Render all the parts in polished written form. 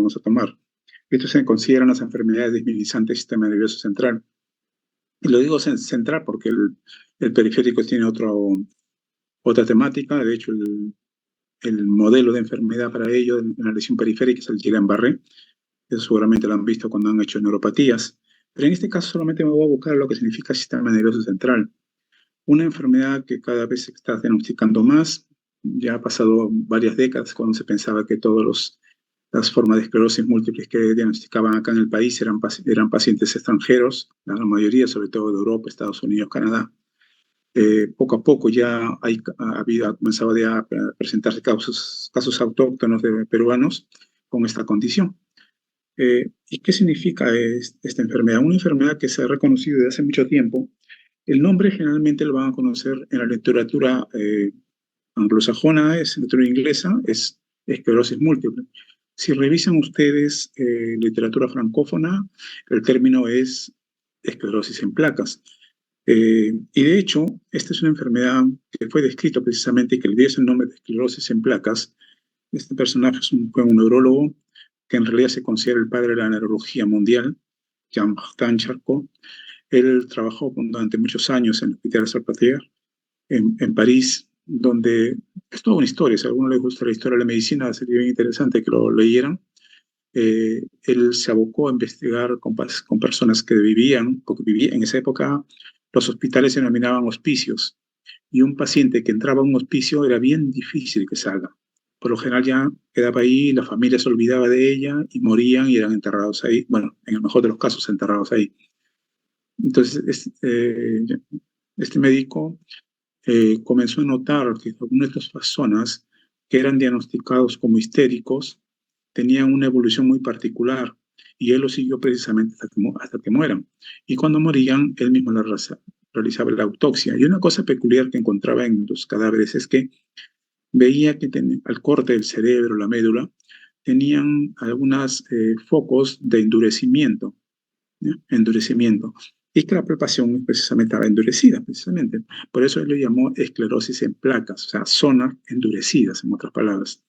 vamos a tomar. Esto se consideran las enfermedades desminimizantes del sistema nervioso central. Y lo digo central porque el periférico tiene otra temática. De hecho, el modelo de enfermedad para ello en la lesión periférica es el Guillain-Barré. Eso seguramente lo han visto cuando han hecho neuropatías. Pero en este caso solamente me voy a buscar lo que significa sistema nervioso central. Una enfermedad que cada vez se está diagnosticando más. Ya ha pasado varias décadas cuando se pensaba que todas las formas de esclerosis múltiple que diagnosticaban acá en el país eran pacientes extranjeros, la gran mayoría, sobre todo de Europa, Estados Unidos, Canadá. Poco a poco ya ha comenzado ya a presentarse casos autóctonos de peruanos con esta condición. ¿Y qué significa esta enfermedad? Una enfermedad que se ha reconocido desde hace mucho tiempo. El nombre generalmente lo van a conocer en la literatura anglosajona, es literatura inglesa, es esclerosis múltiple. Si revisan ustedes literatura francófona, el término es esclerosis en placas. Y de hecho, esta es una enfermedad que fue descrita precisamente, que le dio el nombre de esclerosis en placas. Este personaje fue un neurólogo que en realidad se considera el padre de la neurología mundial, Jean-Martin Charcot. Él trabajó durante muchos años en el Hospital de Salpêtrière, en París, donde es toda una historia. Si a alguno le gusta la historia de la medicina, sería bien interesante que lo leyeran. Él se abocó a investigar con personas que vivían, porque en esa época los hospitales se denominaban hospicios, y un paciente que entraba a un hospicio era bien difícil que salga. Por lo general ya quedaba ahí, la familia se olvidaba de ella y morían y eran enterrados ahí. Bueno, en el mejor de los casos, enterrados ahí. Entonces, este médico comenzó a notar que algunas de estas personas que eran diagnosticados como histéricos tenían una evolución muy particular, y él lo siguió precisamente hasta que mueran. Y cuando morían, él mismo realizaba la autopsia. Y una cosa peculiar que encontraba en los cadáveres es que veía que al corte del cerebro, la médula, tenían algunos focos de endurecimiento, ¿ya? Endurecimiento. Y que la palpación precisamente estaba endurecida, precisamente. Por eso él lo llamó esclerosis en placas, o sea, zonas endurecidas, en otras palabras.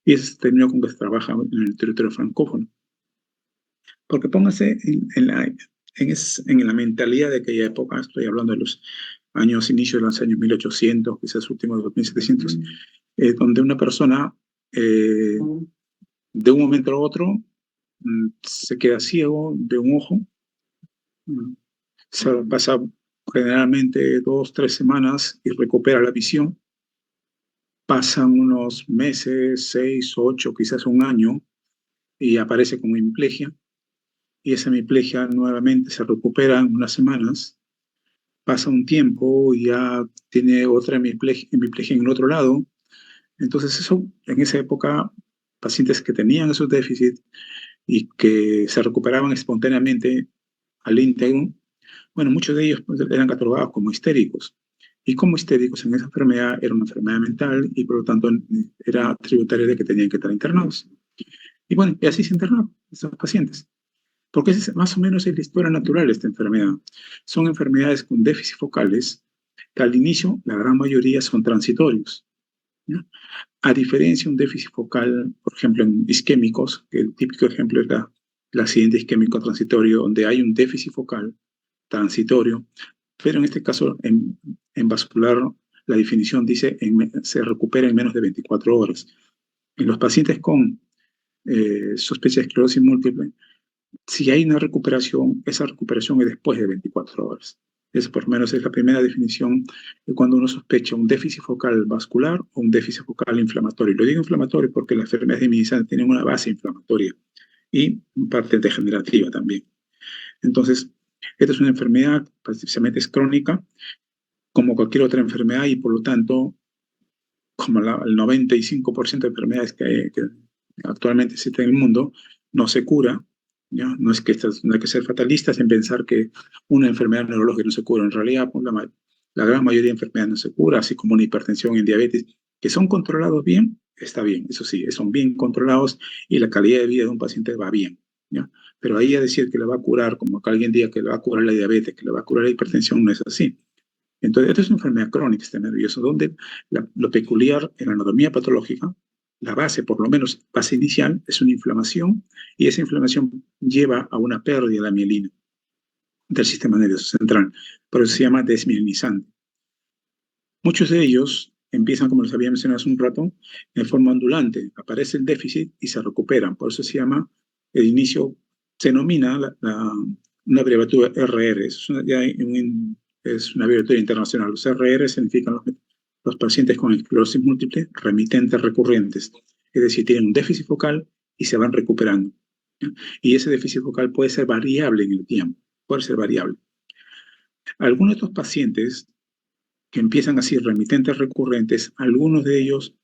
Y ese es el término con que se trabaja en el territorio francófono. Porque póngase en la mentalidad de aquella época, estoy hablando de los inicios de los años 1800, quizás últimos de los 1700, donde una persona de un momento a otro se queda ciego de un ojo. Se pasa generalmente 2, 3 semanas y recupera la visión. Pasan unos meses, 6, 8, quizás un año, y aparece como hemiplegia. Y esa hemiplegia nuevamente se recupera en unas semanas. Pasa un tiempo y ya tiene otra hemiplegia en el otro lado. Entonces eso, en esa época, pacientes que tenían esos déficits y que se recuperaban espontáneamente al íntegro, bueno, muchos de ellos pues, eran catalogados como histéricos. Y como histéricos en esa enfermedad era una enfermedad mental y por lo tanto era tributaria de que tenían que estar internados. Y bueno, y así se internaron esos pacientes. Porque más o menos es la historia natural de esta enfermedad. Son enfermedades con déficits focales que al inicio la gran mayoría son transitorios, ¿no? A diferencia de un déficit focal, por ejemplo, en isquémicos, que el típico ejemplo es el accidente isquémico transitorio, donde hay un déficit focal transitorio, pero en este caso, en vascular, la definición dice se recupera en menos de 24 horas. En los pacientes con sospecha de esclerosis múltiple, si hay una recuperación, esa recuperación es después de 24 horas. Esa por lo menos es la primera definición de cuando uno sospecha un déficit focal vascular o un déficit focal inflamatorio. Lo digo inflamatorio porque las enfermedades desminimizantes tienen una base inflamatoria y parte degenerativa también. Entonces, esta es una enfermedad, precisamente es crónica, como cualquier otra enfermedad, y por lo tanto, como el 95% de enfermedades que actualmente existen en el mundo, no se cura. ¿Ya? No es que no hay que ser fatalistas en pensar que una enfermedad neurológica no se cura. En realidad, pues, la gran mayoría de enfermedades no se cura, así como una hipertensión y diabetes, que son controlados bien, está bien, eso sí, son bien controlados y la calidad de vida de un paciente va bien, ¿ya? Pero ahí a decir que le va a curar, como que alguien diga que le va a curar la diabetes, que le va a curar la hipertensión, no es así. Entonces, esto es una enfermedad crónica, este nervioso, donde lo peculiar en la anatomía patológica la base, por lo menos base inicial, es una inflamación y esa inflamación lleva a una pérdida de la mielina del sistema nervioso central. Por eso se llama desmielinizante. Muchos de ellos empiezan, como les había mencionado hace un rato, en forma ondulante. Aparece el déficit y se recuperan. Por eso se llama, el inicio, se denomina una abreviatura RR. Es una abreviatura internacional. Los RR significan los pacientes con esclerosis múltiple remitentes recurrentes. Es decir, tienen un déficit focal y se van recuperando. Y ese déficit focal puede ser variable en el tiempo. Puede ser variable. Algunos de estos pacientes que empiezan así remitentes recurrentes, algunos de ellos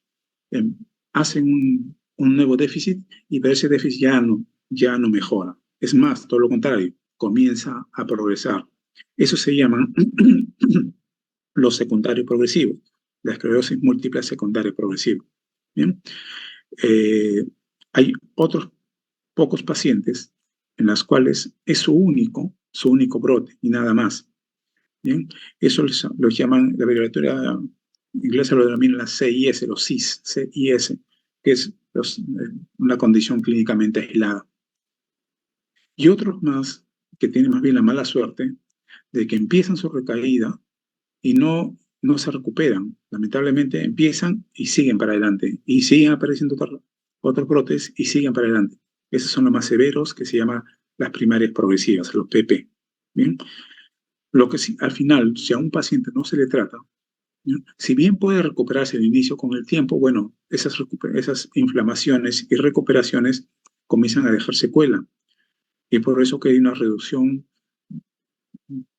eh, hacen un nuevo déficit y pero ese déficit ya no mejora. Es más, todo lo contrario, comienza a progresar. Eso se llaman los secundarios progresivos, la esclerosis múltiple secundaria progresiva. ¿Bien? Hay otros pocos pacientes en los cuales es su único brote y nada más. ¿Bien? Eso los llaman, la abreviatura inglesa lo denomina la CIS, los CIS, CIS, que es una condición clínicamente aislada. Y otros más que tienen más bien la mala suerte de que empiezan su recaída y no se recuperan. Lamentablemente empiezan y siguen para adelante, y siguen apareciendo otros brotes y siguen para adelante. Esos son los más severos, que se llaman las primarias progresivas, los PP. ¿Bien? Lo que al final, si a un paciente no se le trata, ¿no? Si bien puede recuperarse al inicio con el tiempo, bueno, esas inflamaciones y recuperaciones comienzan a dejar secuela. Y por eso que hay una reducción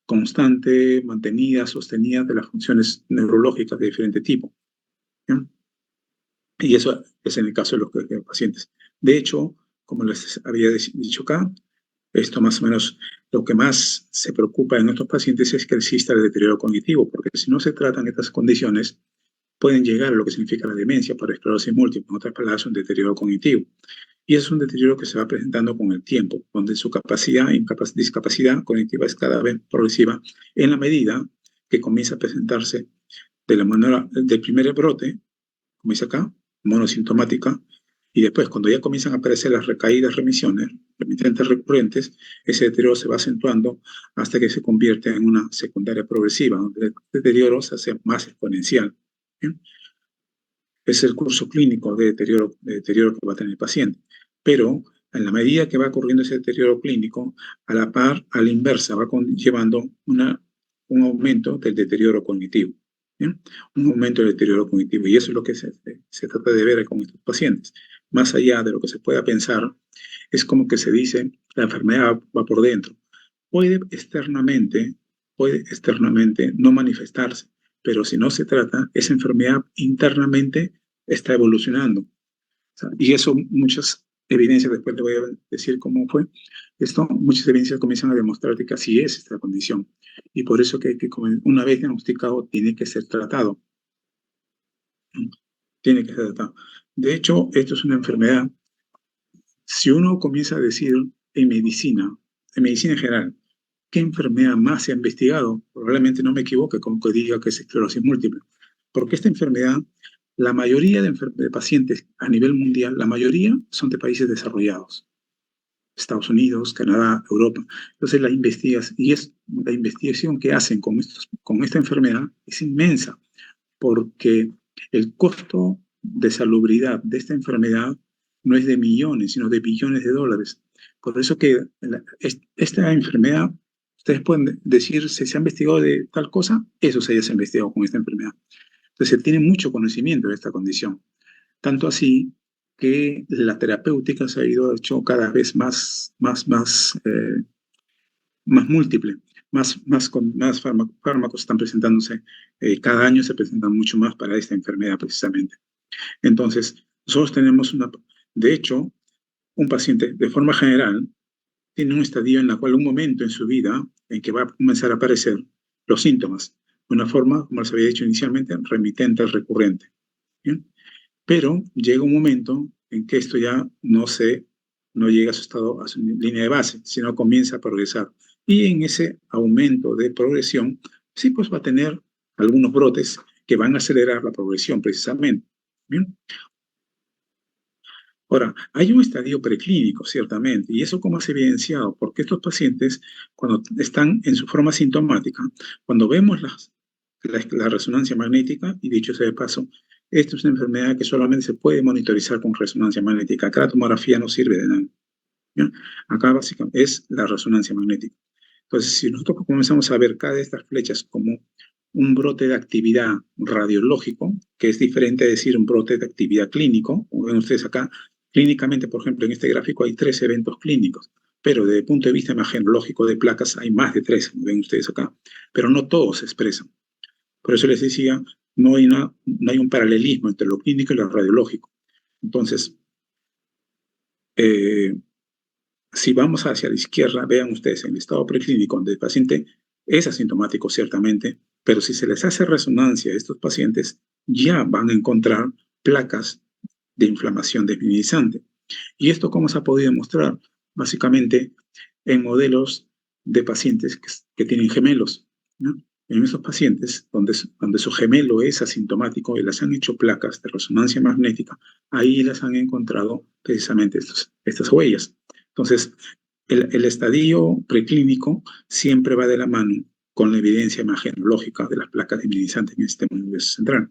constante, mantenida, sostenida de las funciones neurológicas de diferente tipo. ¿No? Y eso es en el caso de los pacientes. De hecho, como les había dicho acá, esto más o menos lo que más se preocupa en estos pacientes es que exista el deterioro cognitivo, porque si no se tratan estas condiciones, pueden llegar a lo que significa la demencia por esclerosis múltiple, en otras palabras, un deterioro cognitivo. Y es un deterioro que se va presentando con el tiempo, donde su discapacidad cognitiva es cada vez progresiva en la medida que comienza a presentarse de la manera del primer brote, como dice acá, monosintomática, y después cuando ya comienzan a aparecer las recaídas, remitentes recurrentes, ese deterioro se va acentuando hasta que se convierte en una secundaria progresiva, donde el deterioro se hace más exponencial. ¿Bien? Es el curso clínico de deterioro que va a tener el paciente. Pero en la medida que va ocurriendo ese deterioro clínico, a la par, a la inversa, va llevando un aumento del deterioro cognitivo. ¿Bien? Un aumento del deterioro cognitivo. Y eso es lo que se trata de ver con estos pacientes. Más allá de lo que se pueda pensar, es como que se dice, la enfermedad va por dentro. Puede externamente no manifestarse, pero si no se trata, esa enfermedad internamente está evolucionando. O sea, y eso muchas evidencias, después le voy a decir cómo fue, muchas evidencias comienzan a demostrar que así es esta condición. Y por eso que una vez diagnosticado tiene que ser tratado. Tiene que ser tratado. De hecho, esto es una enfermedad. Si uno comienza a decir en medicina en general, ¿qué enfermedad más se ha investigado? Probablemente no me equivoque con que diga que es esclerosis múltiple. Porque esta enfermedad, la mayoría de pacientes a nivel mundial, la mayoría son de países desarrollados. Estados Unidos, Canadá, Europa. Entonces la investigación que hacen con esta enfermedad es inmensa, porque el costo de salubridad de esta enfermedad no es de millones, sino de billones de dólares. Por eso que esta enfermedad, ustedes pueden decir, si se ha investigado de tal cosa, eso se haya investigado con esta enfermedad. Entonces, se tiene mucho conocimiento de esta condición. Tanto así que la terapéutica se ha ido hecho cada vez más múltiple, con más fármacos están presentándose. Cada año se presentan mucho más para esta enfermedad precisamente. Entonces, nosotros tenemos de hecho, un paciente de forma general tiene un estadio en la cual un momento en su vida en que va a comenzar a aparecer los síntomas, de una forma, como les había dicho inicialmente, remitente recurrente. ¿Bien? Pero llega un momento en que esto ya no llega a su estado, a su línea de base, sino comienza a progresar. Y en ese aumento de progresión, sí, pues va a tener algunos brotes que van a acelerar la progresión precisamente. ¿Bien? Ahora, hay un estadio preclínico, ciertamente, y eso cómo se ha evidenciado, porque estos pacientes, cuando están en su forma sintomática, cuando vemos la resonancia magnética, y dicho sea de paso, esta es una enfermedad que solamente se puede monitorizar con resonancia magnética. Acá la tomografía no sirve de nada. ¿Ya? Acá básicamente es la resonancia magnética. Entonces, si nosotros comenzamos a ver cada de estas flechas como un brote de actividad radiológico, que es diferente a decir un brote de actividad clínico, como ven ustedes acá, clínicamente, por ejemplo, en este gráfico hay 3 eventos clínicos, pero desde el punto de vista imagenológico de placas hay más de 3, como ven ustedes acá, pero no todos se expresan. Por eso les decía, no hay un paralelismo entre lo clínico y lo radiológico. Entonces, eh, si vamos hacia la izquierda, vean ustedes en el estado preclínico donde el paciente es asintomático ciertamente, pero si se les hace resonancia a estos pacientes, ya van a encontrar placas de inflamación desminimizante. ¿Y esto cómo se ha podido demostrar? Básicamente en modelos de pacientes que tienen gemelos, ¿no? En esos pacientes donde su gemelo es asintomático y les han hecho placas de resonancia magnética, ahí les han encontrado precisamente estas huellas. Entonces, el estadio preclínico siempre va de la mano con la evidencia imagenológica de las placas desminimizantes en el sistema nervioso central.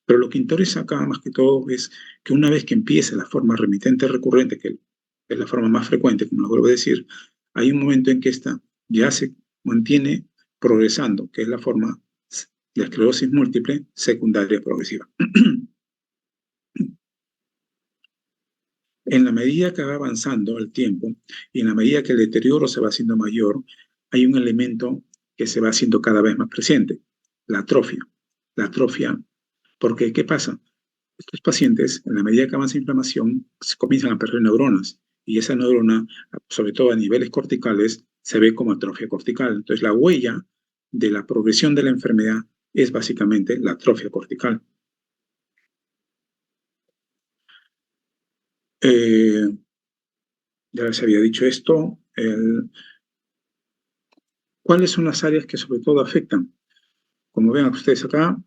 Pero lo que interesa acá más que todo es que una vez que empiece la forma remitente recurrente, que es la forma más frecuente, como lo vuelvo a decir, hay un momento en que esta ya se mantiene progresando, que es la forma de esclerosis múltiple secundaria progresiva. En la medida que va avanzando el tiempo y en la medida que el deterioro se va haciendo mayor, hay un elemento que se va haciendo cada vez más presente, la atrofia. La atrofia, porque ¿qué pasa? Estos pacientes, en la medida que avanza la inflamación, se comienzan a perder neuronas y esa neurona, sobre todo a niveles corticales, se ve como atrofia cortical. Entonces, la huella de la progresión de la enfermedad es básicamente la atrofia cortical. Eh, ya les había dicho esto. ¿Cuáles son las áreas que sobre todo afectan? Como ven ustedes acá,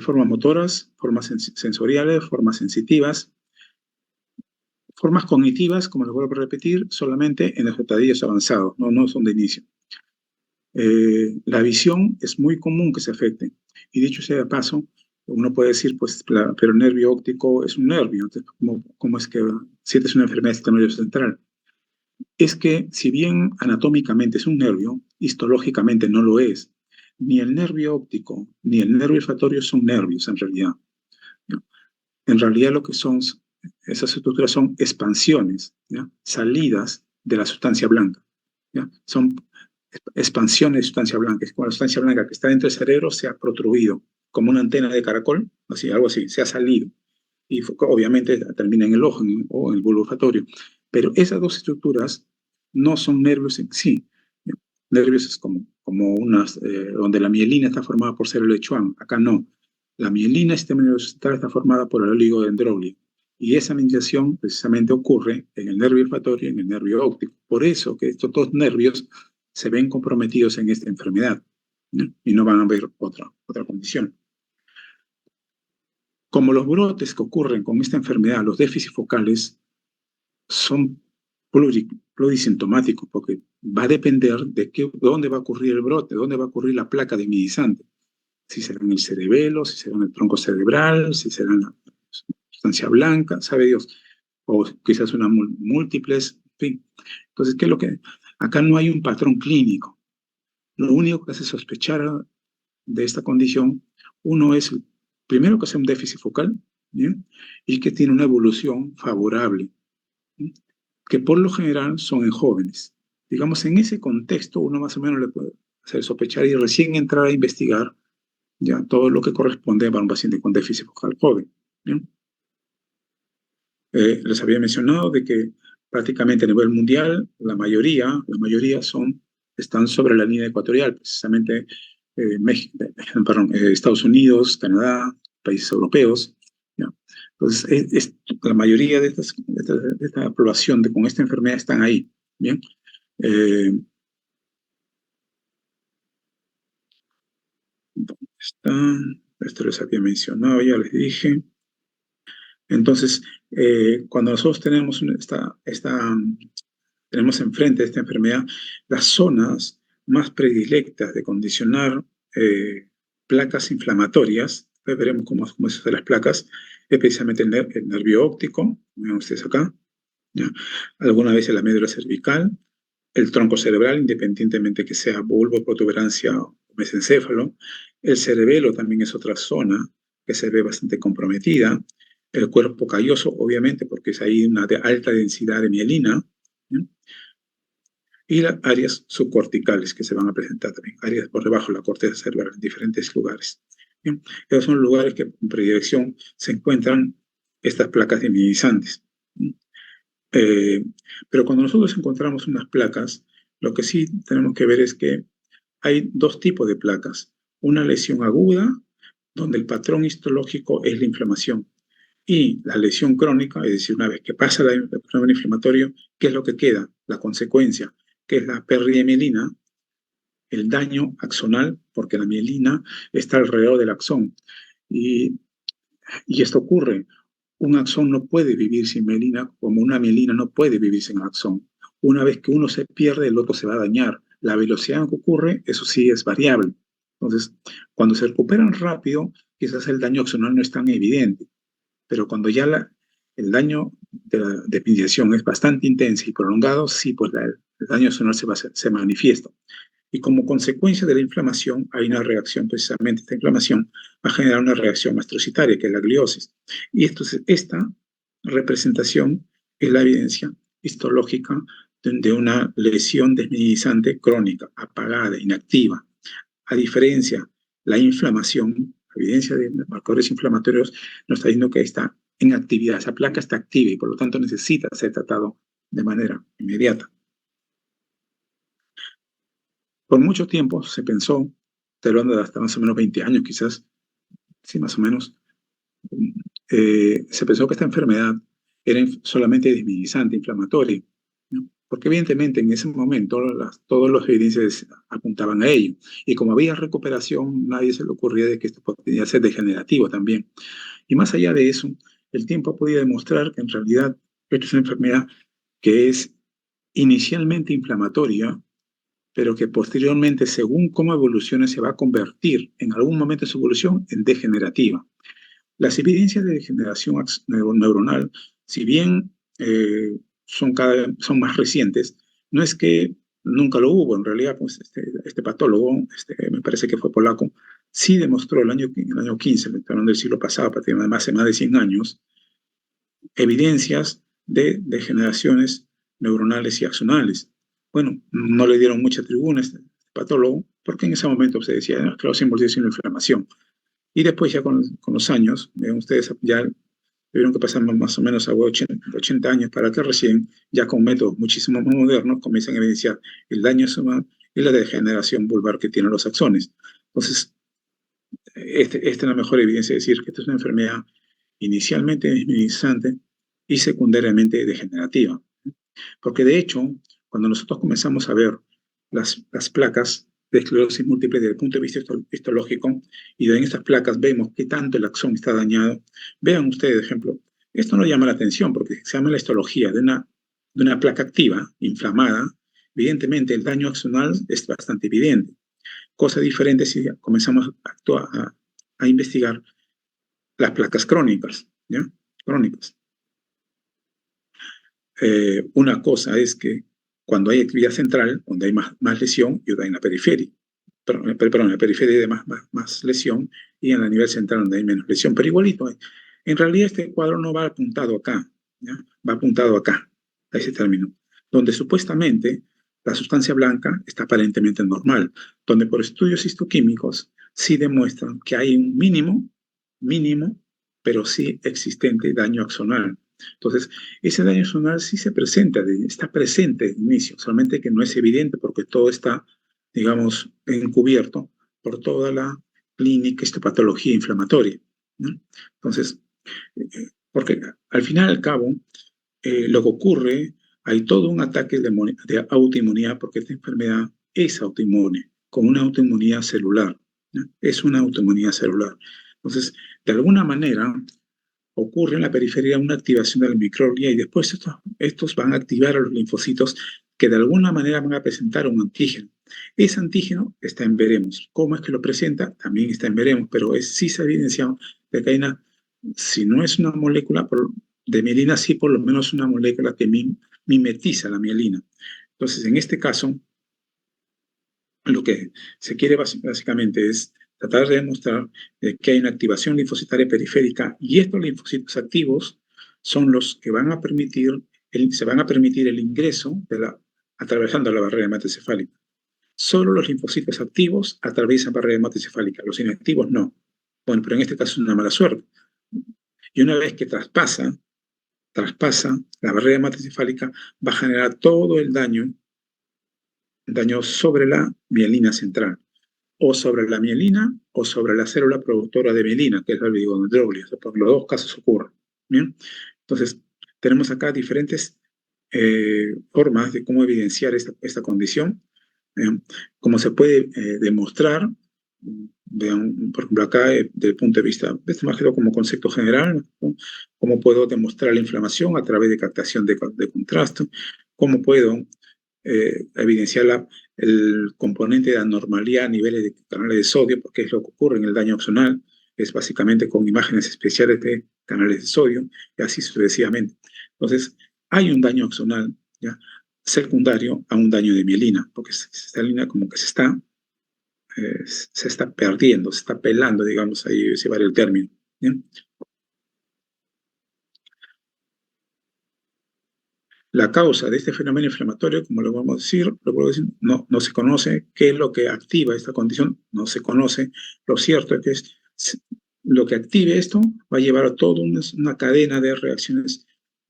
formas motoras, formas sensoriales, formas sensitivas, formas cognitivas, como les vuelvo a repetir, solamente en los estadios avanzados, no son de inicio. La visión es muy común que se afecte. Y dicho sea de paso, uno puede decir, pues, pero el nervio óptico es un nervio. Entonces, ¿cómo es que sientes una enfermedad del sistema nervioso central? Es que, si bien anatómicamente es un nervio, histológicamente no lo es. Ni el nervio óptico ni el nervio olfatorio son nervios en realidad. ¿No? En realidad lo que son, esas estructuras son expansiones, ¿ya? Salidas de la sustancia blanca. ¿Ya? Son expansiones de sustancia blanca. Es cuando la sustancia blanca que está dentro del cerebro se ha protruido, como una antena de caracol, así, algo así, se ha salido. Y obviamente termina en el ojo o en el bulbo olfatorio. Pero esas dos estructuras no son nervios en sí. ¿Ya? Nervios es como unas, donde la mielina está formada por célula de Schwann. Acá no. La mielina sistema nervioso central está formada por el oligodendroglio. Y esa mediación precisamente ocurre en el nervio olfatorio y en el nervio óptico. Por eso que estos dos nervios se ven comprometidos en esta enfermedad, ¿no? Y no van a haber otra condición. Como los brotes que ocurren con esta enfermedad, los déficits focales, son plurisintomáticos porque va a depender de dónde va a ocurrir el brote, dónde va a ocurrir la placa desminimizante. Si será en el cerebelo, si será en el tronco cerebral, si será en la sustancia blanca, sabe Dios, o quizás una múltiples, en fin. Entonces, ¿qué es lo que? Acá no hay un patrón clínico. Lo único que hace sospechar de esta condición, uno es, primero, que sea un déficit focal, ¿bien? Y que tiene una evolución favorable, ¿sí? Que por lo general son en jóvenes. Digamos, en ese contexto, uno más o menos le puede hacer sospechar y recién entrar a investigar ya todo lo que corresponde para un paciente con déficit focal joven, ¿bien? Les había mencionado de que prácticamente a nivel mundial la mayoría están sobre la línea ecuatorial, precisamente México, perdón, Estados Unidos, Canadá, países europeos. ¿Ya? Entonces, la mayoría de esta población con esta enfermedad están ahí. ¿Bien? Eh, ¿Dónde están? Esto les había mencionado, ya les dije. Entonces, cuando nosotros tenemos tenemos enfrente esta enfermedad, las zonas más predilectas de condicionar placas inflamatorias, veremos cómo se hacen las placas, es precisamente el nervio óptico, ven ustedes acá, ¿ya? Alguna vez la médula cervical, el tronco cerebral, independientemente que sea bulbo, protuberancia o mesencéfalo. El cerebelo también es otra zona que se ve bastante comprometida. El cuerpo calloso, obviamente, porque es ahí una alta densidad de mielina. ¿Sí? Y las áreas subcorticales que se van a presentar también, áreas por debajo de la corteza cerebral en diferentes lugares. ¿Bien? Esos son lugares que en predilección se encuentran estas placas diminizantes. Eh, pero cuando nosotros encontramos unas placas, lo que sí tenemos que ver es que hay dos tipos de placas. Una lesión aguda, donde el patrón histológico es la inflamación, y la lesión crónica, es decir, una vez que pasa el fenómeno inflamatorio, ¿qué es lo que queda? La consecuencia, que es la pérdida de mielina, el daño axonal, porque la mielina está alrededor del axón. Y, y esto ocurre. Un axón no puede vivir sin mielina, como una mielina no puede vivir sin axón. Una vez que uno se pierde, el otro se va a dañar. La velocidad en que ocurre, eso sí es variable. Entonces, cuando se recuperan rápido, quizás el daño axonal no es tan evidente, pero cuando ya el daño de la depreciación es bastante intenso y prolongado, sí, pues el daño axonal se manifiesta. Y como consecuencia de la inflamación, hay una reacción, precisamente esta inflamación va a generar una reacción astrocitaria, que es la gliosis. Y esta representación es la evidencia histológica de una lesión desmielizante crónica, apagada, inactiva. A diferencia, la inflamación, la evidencia de marcadores inflamatorios, nos está diciendo que está en actividad, esa placa está activa y por lo tanto necesita ser tratado de manera inmediata. Por mucho tiempo se pensó, estoy hablando de hasta más o menos 20 años quizás, sí, más o menos, se pensó que esta enfermedad era solamente desminimizante, inflamatoria, ¿no? Porque evidentemente en ese momento todas las evidencias apuntaban a ello. Y como había recuperación, nadie se le ocurría de que esto podía ser degenerativo también. Y más allá de eso, el tiempo ha podido demostrar que en realidad esta es una enfermedad que es inicialmente inflamatoria, pero que posteriormente, según cómo evolucione, se va a convertir en algún momento de su evolución en degenerativa. Las evidencias de degeneración neuronal, si bien son más recientes, no es que nunca lo hubo. En realidad, pues, este patólogo, me parece que fue polaco, sí demostró en el año 15, del siglo pasado, hace más de 100 años, evidencias de degeneraciones neuronales y axonales. Bueno, no le dieron mucha tribuna a este patólogo, porque en ese momento se decía, no, claro, símbolos de inflamación. Y después ya con los años, ustedes ya tuvieron que pasar más o menos a 80 años para que recién, ya con métodos muchísimo más modernos, comiencen a evidenciar el daño sumado y la degeneración vulvar que tienen los axones. Entonces, esta es la mejor evidencia de decir que esta es una enfermedad inicialmente desminimizante y secundariamente degenerativa. Porque de hecho, cuando nosotros comenzamos a ver las placas de esclerosis múltiple desde el punto de vista histológico, y en estas placas vemos qué tanto el axón está dañado, vean ustedes, ejemplo, esto no llama la atención porque se llama la histología de una placa activa, inflamada. Evidentemente, el daño axonal es bastante evidente. Cosa diferente si comenzamos a investigar las placas crónicas, ¿ya? Crónicas. Una cosa es que cuando hay actividad central, donde hay más lesión, y otra en la periferia. Perdón, en la periferia hay más lesión y en el nivel central donde hay menos lesión. Pero igualito, en realidad este cuadro no va apuntado acá, ¿ya? Va apuntado acá, a ese término, donde supuestamente la sustancia blanca está aparentemente normal, donde por estudios histoquímicos sí demuestran que hay un mínimo, pero sí existente daño axonal. Entonces, ese daño axonal sí se presenta, está presente de inicio, solamente que no es evidente porque todo está, digamos, encubierto por toda la clínica, histopatología inflamatoria, ¿no? Entonces, porque al final y al cabo, lo que ocurre, hay todo un ataque de autoinmunidad porque esta enfermedad es autoinmune, con una autoinmunidad celular, ¿no? Es una autoinmunidad celular. Entonces, de alguna manera, ocurre en la periferia una activación de la microglia y después estos van a activar a los linfocitos que de alguna manera van a presentar un antígeno. Ese antígeno está en veremos. ¿Cómo es que lo presenta? También está en veremos, pero sí se ha evidenciado de que hay si no es una molécula de mielina, sí por lo menos una molécula que mimetiza la mielina. Entonces, en este caso, lo que se quiere básicamente es tratar de demostrar que hay una activación linfocitaria periférica y estos linfocitos activos son los que se van a permitir el ingreso atravesando la barrera hematocefálica. Solo los linfocitos activos atraviesan barrera hematocefálica, los inactivos no. Bueno, pero en este caso es una mala suerte. Y una vez que traspasa la barrera hematocefálica, va a generar todo el daño sobre la mielina central, o sobre la mielina o sobre la célula productora de mielina, que es la oligodendroglio. Por los dos casos ocurren. ¿Bien? Entonces, tenemos acá diferentes formas de cómo evidenciar esta condición. Como se puede demostrar, vean, por ejemplo, acá, desde el punto de vista, más que todo como concepto general, ¿no? Cómo puedo demostrar la inflamación a través de captación de contraste, cómo puedo evidenciar el componente de anormalidad a niveles de canales de sodio, porque es lo que ocurre en el daño axonal, es básicamente con imágenes especiales de canales de sodio, y así sucesivamente. Entonces, hay un daño axonal, ¿ya?, secundario a un daño de mielina, porque esta línea como que se está perdiendo, se está pelando, digamos, ahí se va el término. ¿Bien? La causa de este fenómeno inflamatorio, como lo vamos a decir, no se conoce. ¿Qué es lo que activa esta condición? No se conoce. Lo cierto es que lo que active esto va a llevar a toda una cadena de reacciones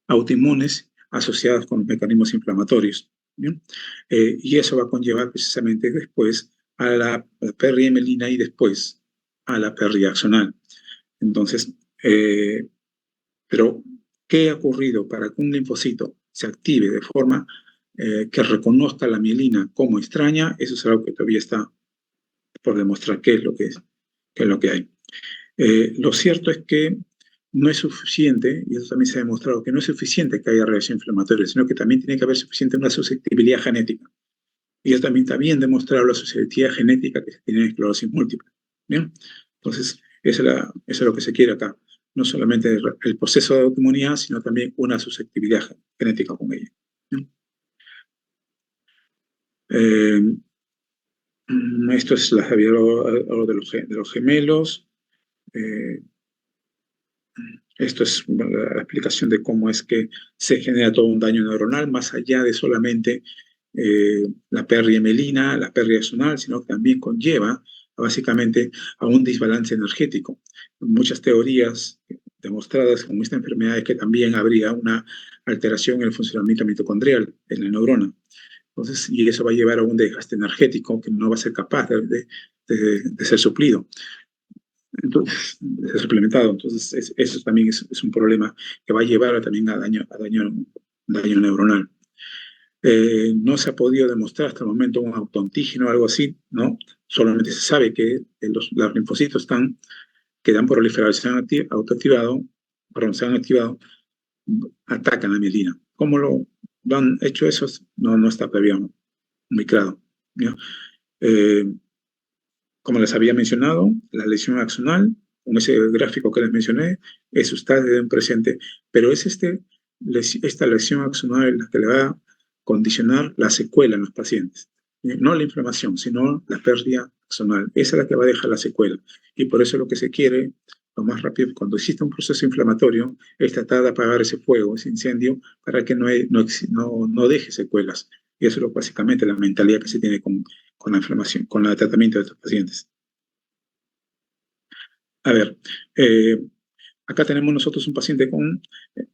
autoinmunes asociadas con los mecanismos inflamatorios. ¿Bien? Y eso va a conllevar precisamente después a la pérdida de mielina y después a la pérdida axonal. Entonces, pero ¿qué ha ocurrido para que un linfocito se active de forma que reconozca la mielina como extraña? Eso es algo que todavía está por demostrar qué es lo que hay. Lo cierto es que no es suficiente, y eso también se ha demostrado, que no es suficiente que haya reacción inflamatoria, sino que también tiene que haber suficiente una susceptibilidad genética. Y eso también está bien demostrado, la susceptibilidad genética que se tiene en esclerosis múltiple. ¿Bien? Entonces, eso es lo que se quiere acá. No solamente el proceso de autoinmunidad, sino también una susceptibilidad genética con ella. Esto es algo de los gemelos. Esto es la explicación de cómo es que se genera todo un daño neuronal, más allá de solamente la pérdida de mielina, la pérdida axonal, sino que también conlleva básicamente a un desbalance energético. Muchas teorías demostradas con esta enfermedad es que también habría una alteración en el funcionamiento mitocondrial en la neurona. Entonces, y eso va a llevar a un desgaste energético que no va a ser capaz de ser suplido. Entonces, es suplementado. Entonces, eso también es un problema que va a llevar también a daño neuronal. No se ha podido demostrar hasta el momento un autoantígeno o algo así, ¿no? Solamente se sabe que los linfocitos que dan proliferación autoactivado, perdón, se han activado, atacan la mielina. ¿Cómo lo han hecho eso? No está todavía muy claro, ¿no? Como les había mencionado, la lesión axonal, con ese gráfico que les mencioné, eso está en presente, pero es esta lesión axonal la que le va a condicionar la secuela en los pacientes. No la inflamación, sino la pérdida axonal. Esa es la que va a dejar la secuela. Y por eso lo que se quiere, lo más rápido, cuando existe un proceso inflamatorio, es tratar de apagar ese fuego, ese incendio, para que no deje secuelas. Y eso es básicamente la mentalidad que se tiene con la inflamación, con el tratamiento de estos pacientes. A ver, acá tenemos nosotros un paciente con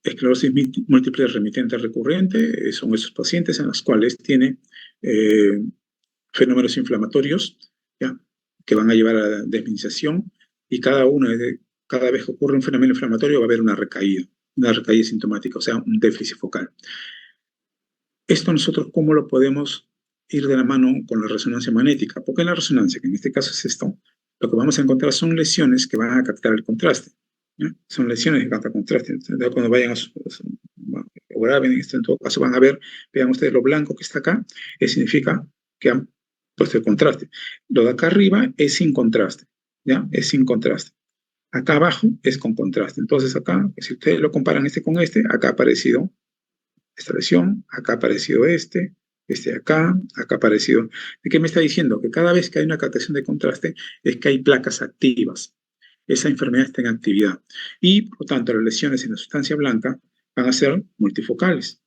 esclerosis múltiple remitente recurrente. Son esos pacientes en los cuales tiene fenómenos inflamatorios, ¿ya?, que van a llevar a la desminización, y cada vez que ocurre un fenómeno inflamatorio va a haber una recaída sintomática, o sea, un déficit focal. Esto nosotros, ¿cómo lo podemos ir de la mano con la resonancia magnética? Porque en la resonancia, que en este caso es esto, lo que vamos a encontrar son lesiones que van a captar el contraste. ¿ya? Son lesiones de alta contraste. Entonces, cuando vayan o graben esto, en todo caso van a ver, vean ustedes lo blanco que está acá, significa que han puesto el contraste. Lo de acá arriba es sin contraste, ¿ya? Es sin contraste. Acá abajo es con contraste. Entonces acá, si ustedes lo comparan este con este, acá ha aparecido esta lesión, acá ha aparecido este acá ha aparecido. ¿De qué me está diciendo? Que cada vez que hay una captación de contraste es que hay placas activas. Esa enfermedad está en actividad. Y, por lo tanto, las lesiones en la sustancia blanca van a ser multifocales.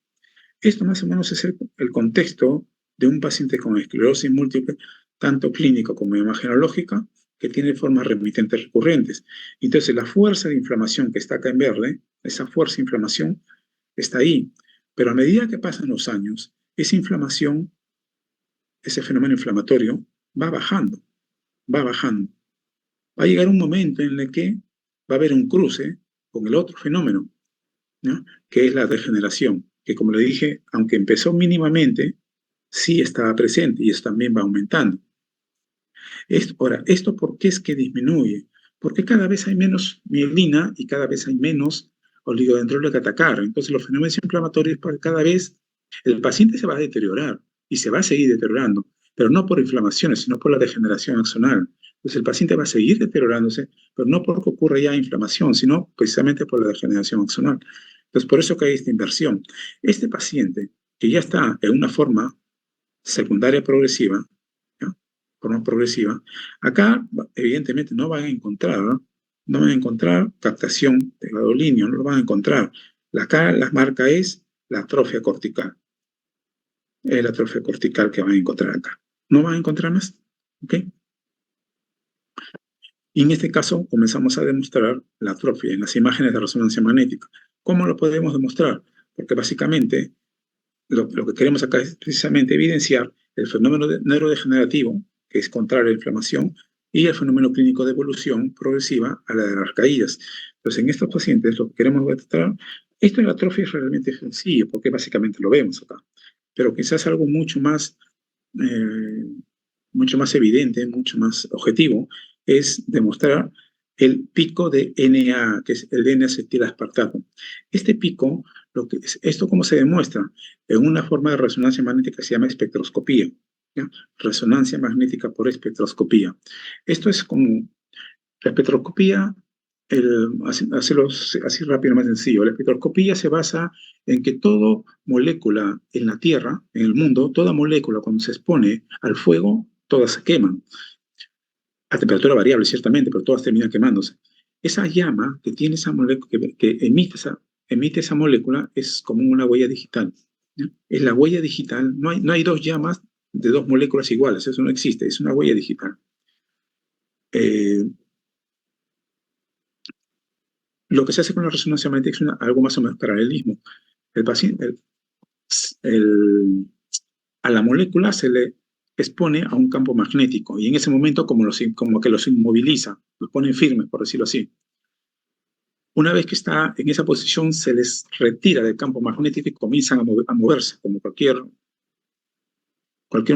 Esto más o menos es el contexto de un paciente con esclerosis múltiple, tanto clínico como imagenológica, que tiene formas remitentes recurrentes. Entonces, la fuerza de inflamación que está acá en verde, esa fuerza de inflamación está ahí. Pero a medida que pasan los años, esa inflamación, ese fenómeno inflamatorio, va bajando, va bajando. Va a llegar un momento en el que va a haber un cruce con el otro fenómeno, ¿no? Que es la degeneración, que como le dije, aunque empezó mínimamente, sí estaba presente y eso también va aumentando. Ahora, ¿esto por qué es que disminuye? Porque cada vez hay menos mielina y cada vez hay menos oligodendrolo que atacar. Entonces los fenómenos inflamatorios, cada vez el paciente se va a deteriorar y se va a seguir deteriorando, pero no por inflamaciones, sino por la degeneración axonal. Entonces el paciente va a seguir deteriorándose, pero no porque ocurra ya inflamación, sino precisamente por la degeneración axonal. Entonces por eso que hay esta inversión. Este paciente que ya está en una forma secundaria progresiva, ¿ya? Forma progresiva, acá evidentemente no van a encontrar, ¿no? No van a encontrar captación de gadolinio, no lo van a encontrar. Acá la marca es la atrofia cortical. Es la atrofia cortical que van a encontrar acá. No van a encontrar más. ¿Ok? Y en este caso comenzamos a demostrar la atrofia en las imágenes de resonancia magnética. ¿Cómo lo podemos demostrar? Porque básicamente lo que queremos acá es precisamente evidenciar el fenómeno neurodegenerativo, que es contrario a la inflamación, y el fenómeno clínico de evolución progresiva a la de las caídas. Entonces, en estos pacientes lo que queremos tratar, esto de la atrofia es realmente sencillo, porque básicamente lo vemos acá, pero quizás algo mucho más evidente, mucho más objetivo, es demostrar el pico de Na, que es el N-acetil-aspartato. Este pico, ¿esto cómo se demuestra? En una forma de resonancia magnética que se llama espectroscopía, ¿ya? Resonancia magnética por espectroscopía. Esto es como la espectroscopía, así rápido, más sencillo. La espectroscopía se basa en que toda molécula en la Tierra, en el mundo, toda molécula cuando se expone al fuego, todas se queman. A temperatura variable, ciertamente, pero todas terminan quemándose. Esa llama que tiene esa molécula, que emite esa molécula, es como una huella digital, ¿ya? Es la huella digital. No hay dos llamas de dos moléculas iguales, eso no existe, es una huella digital. Eh, Lo que se hace con la resonancia magnética es algo más o menos paralelismo. El paciente, a la molécula se le expone a un campo magnético y en ese momento como que los inmoviliza, los pone firmes, por decirlo así. Una vez que está en esa posición, se les retira del campo magnético y comienzan a moverse, como cualquier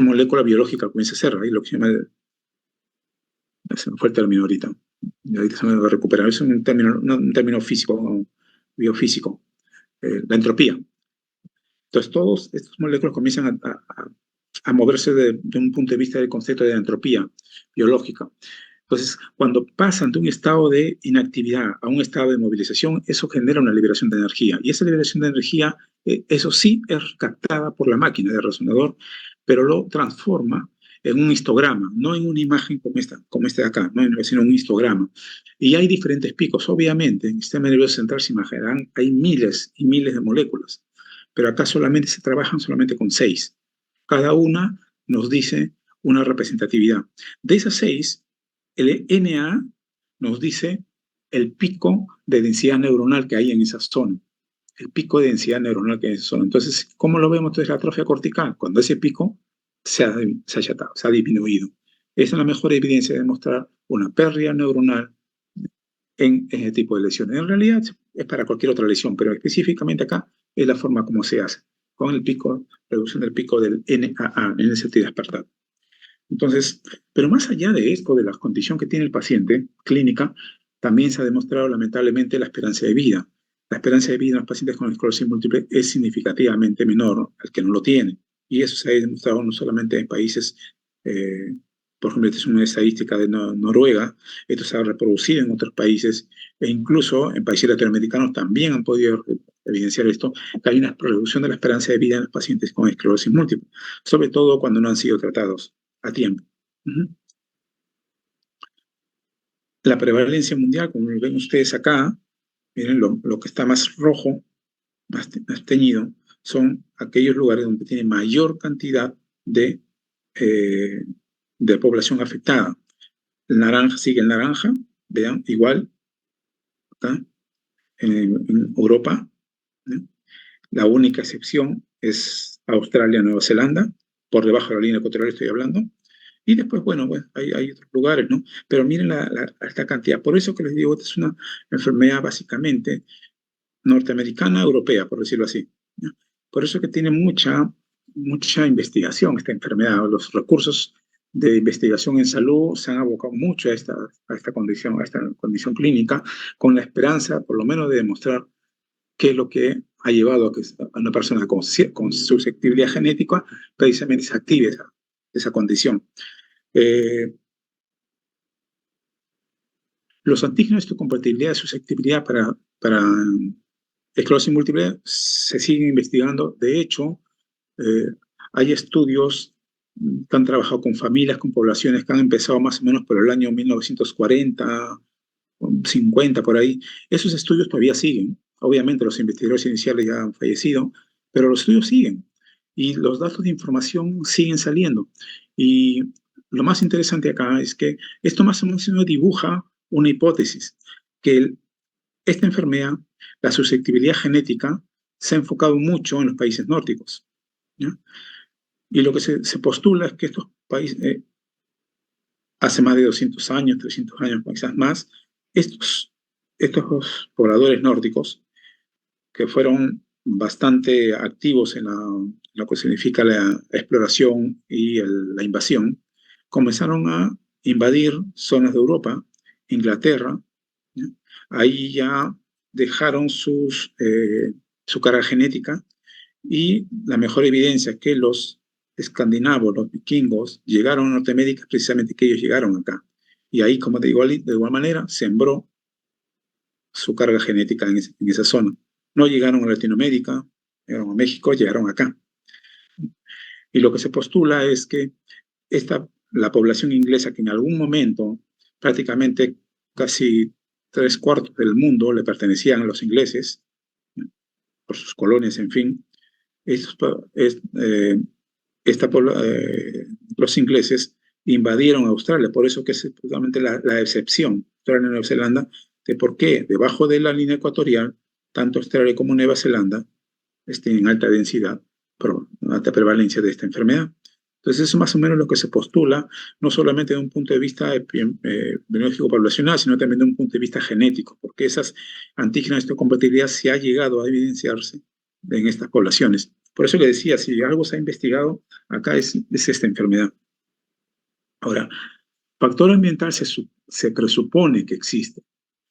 molécula biológica comienza a hacer. Ahí lo que se llama, se me fue el término ahorita, y ahorita se me va a recuperar. Es un término físico, biofísico, la entropía. Entonces, todas estas moléculas comienzan a moverse de un punto de vista del concepto de entropía biológica. Entonces, cuando pasan de un estado de inactividad a un estado de movilización, eso genera una liberación de energía. Y esa liberación de energía, eso sí es captada por la máquina de resonador, pero lo transforma en un histograma, no en una imagen como esta de acá, ¿no? Sino un histograma. Y hay diferentes picos. Obviamente, en el sistema nervioso central se imaginarán, hay miles y miles de moléculas, pero acá solamente se trabajan solamente con 6. Cada una nos dice una representatividad. De esas 6, el Na nos dice el pico de densidad neuronal que hay en esa zona. El pico de densidad neuronal que hay en esa zona. Entonces, ¿cómo lo vemos? Entonces, la atrofia cortical, cuando ese pico se ha achatado, se ha disminuido. Esa es la mejor evidencia de demostrar una pérdida neuronal en ese tipo de lesiones. En realidad es para cualquier otra lesión, pero específicamente acá es la forma como se hace, con el pico, reducción del pico del NAA, N-acetilaspartato. Entonces, pero más allá de esto, de la condición que tiene el paciente clínica, también se ha demostrado lamentablemente la esperanza de vida. La esperanza de vida en los pacientes con esclerosis múltiple es significativamente menor al que no lo tiene. Y eso se ha demostrado no solamente en países, por ejemplo, esta es una estadística de Noruega, esto se ha reproducido en otros países, e incluso en países latinoamericanos también han podido evidenciar esto, que hay una reducción de la esperanza de vida en los pacientes con esclerosis múltiple, sobre todo cuando no han sido tratados a tiempo. La prevalencia mundial, como lo ven ustedes acá, miren lo que está más rojo, más teñido, son aquellos lugares donde tiene mayor cantidad de población afectada. El naranja sigue el naranja, vean, igual, acá, en Europa, ¿no? La única excepción es Australia, Nueva Zelanda, por debajo de la línea ecuatorial estoy hablando, y después, bueno, hay otros lugares, ¿no? Pero miren esta cantidad. Por eso que les digo, esta es una enfermedad básicamente norteamericana, europea, por decirlo así, ¿no? Por eso que tiene mucha investigación esta enfermedad. Los recursos de investigación en salud se han abocado mucho a esta condición clínica, con la esperanza, por lo menos, de demostrar qué es lo que ha llevado a que a una persona con susceptibilidad genética precisamente se active esa condición. Los antígenos de histocompatibilidad y susceptibilidad para esclerosis múltiple se siguen investigando. De hecho, hay estudios que han trabajado con familias, con poblaciones que han empezado más o menos por el año 1940, 50, por ahí. Esos estudios todavía siguen. Obviamente los investigadores iniciales ya han fallecido, pero los estudios siguen y los datos de información siguen saliendo. Y lo más interesante acá es que esto más o menos dibuja una hipótesis, que esta enfermedad, la susceptibilidad genética, se ha enfocado mucho en los países nórdicos, ¿ya? Y lo que se postula es que estos países, hace más de 200 años, 300 años, quizás más, estos pobladores nórdicos, que fueron bastante activos en lo que significa la exploración y la invasión, comenzaron a invadir zonas de Europa, Inglaterra, ¿ya? Ahí ya dejaron su carga genética, y la mejor evidencia es que los escandinavos, los vikingos, llegaron a Norteamérica precisamente que ellos llegaron acá. Y ahí, como de igual manera, sembró su carga genética en esa zona. No llegaron a Latinoamérica, llegaron a México, llegaron acá. Y lo que se postula es que la población inglesa, que en algún momento prácticamente casi 3/4 del mundo le pertenecían a los ingleses, por sus colonias, en fin, los ingleses invadieron Australia. Por eso que es totalmente la excepción, Australia y Nueva Zelanda, de por qué debajo de la línea ecuatorial, tanto Australia como Nueva Zelanda tienen alta densidad, pero alta prevalencia de esta enfermedad. Entonces, eso es más o menos lo que se postula, no solamente de un punto de vista biológico poblacional, sino también de un punto de vista genético, porque esas antígenos de histocompatibilidad se ha llegado a evidenciarse en estas poblaciones. Por eso le decía, si algo se ha investigado, acá es esta enfermedad. Ahora, factor ambiental se presupone que existe,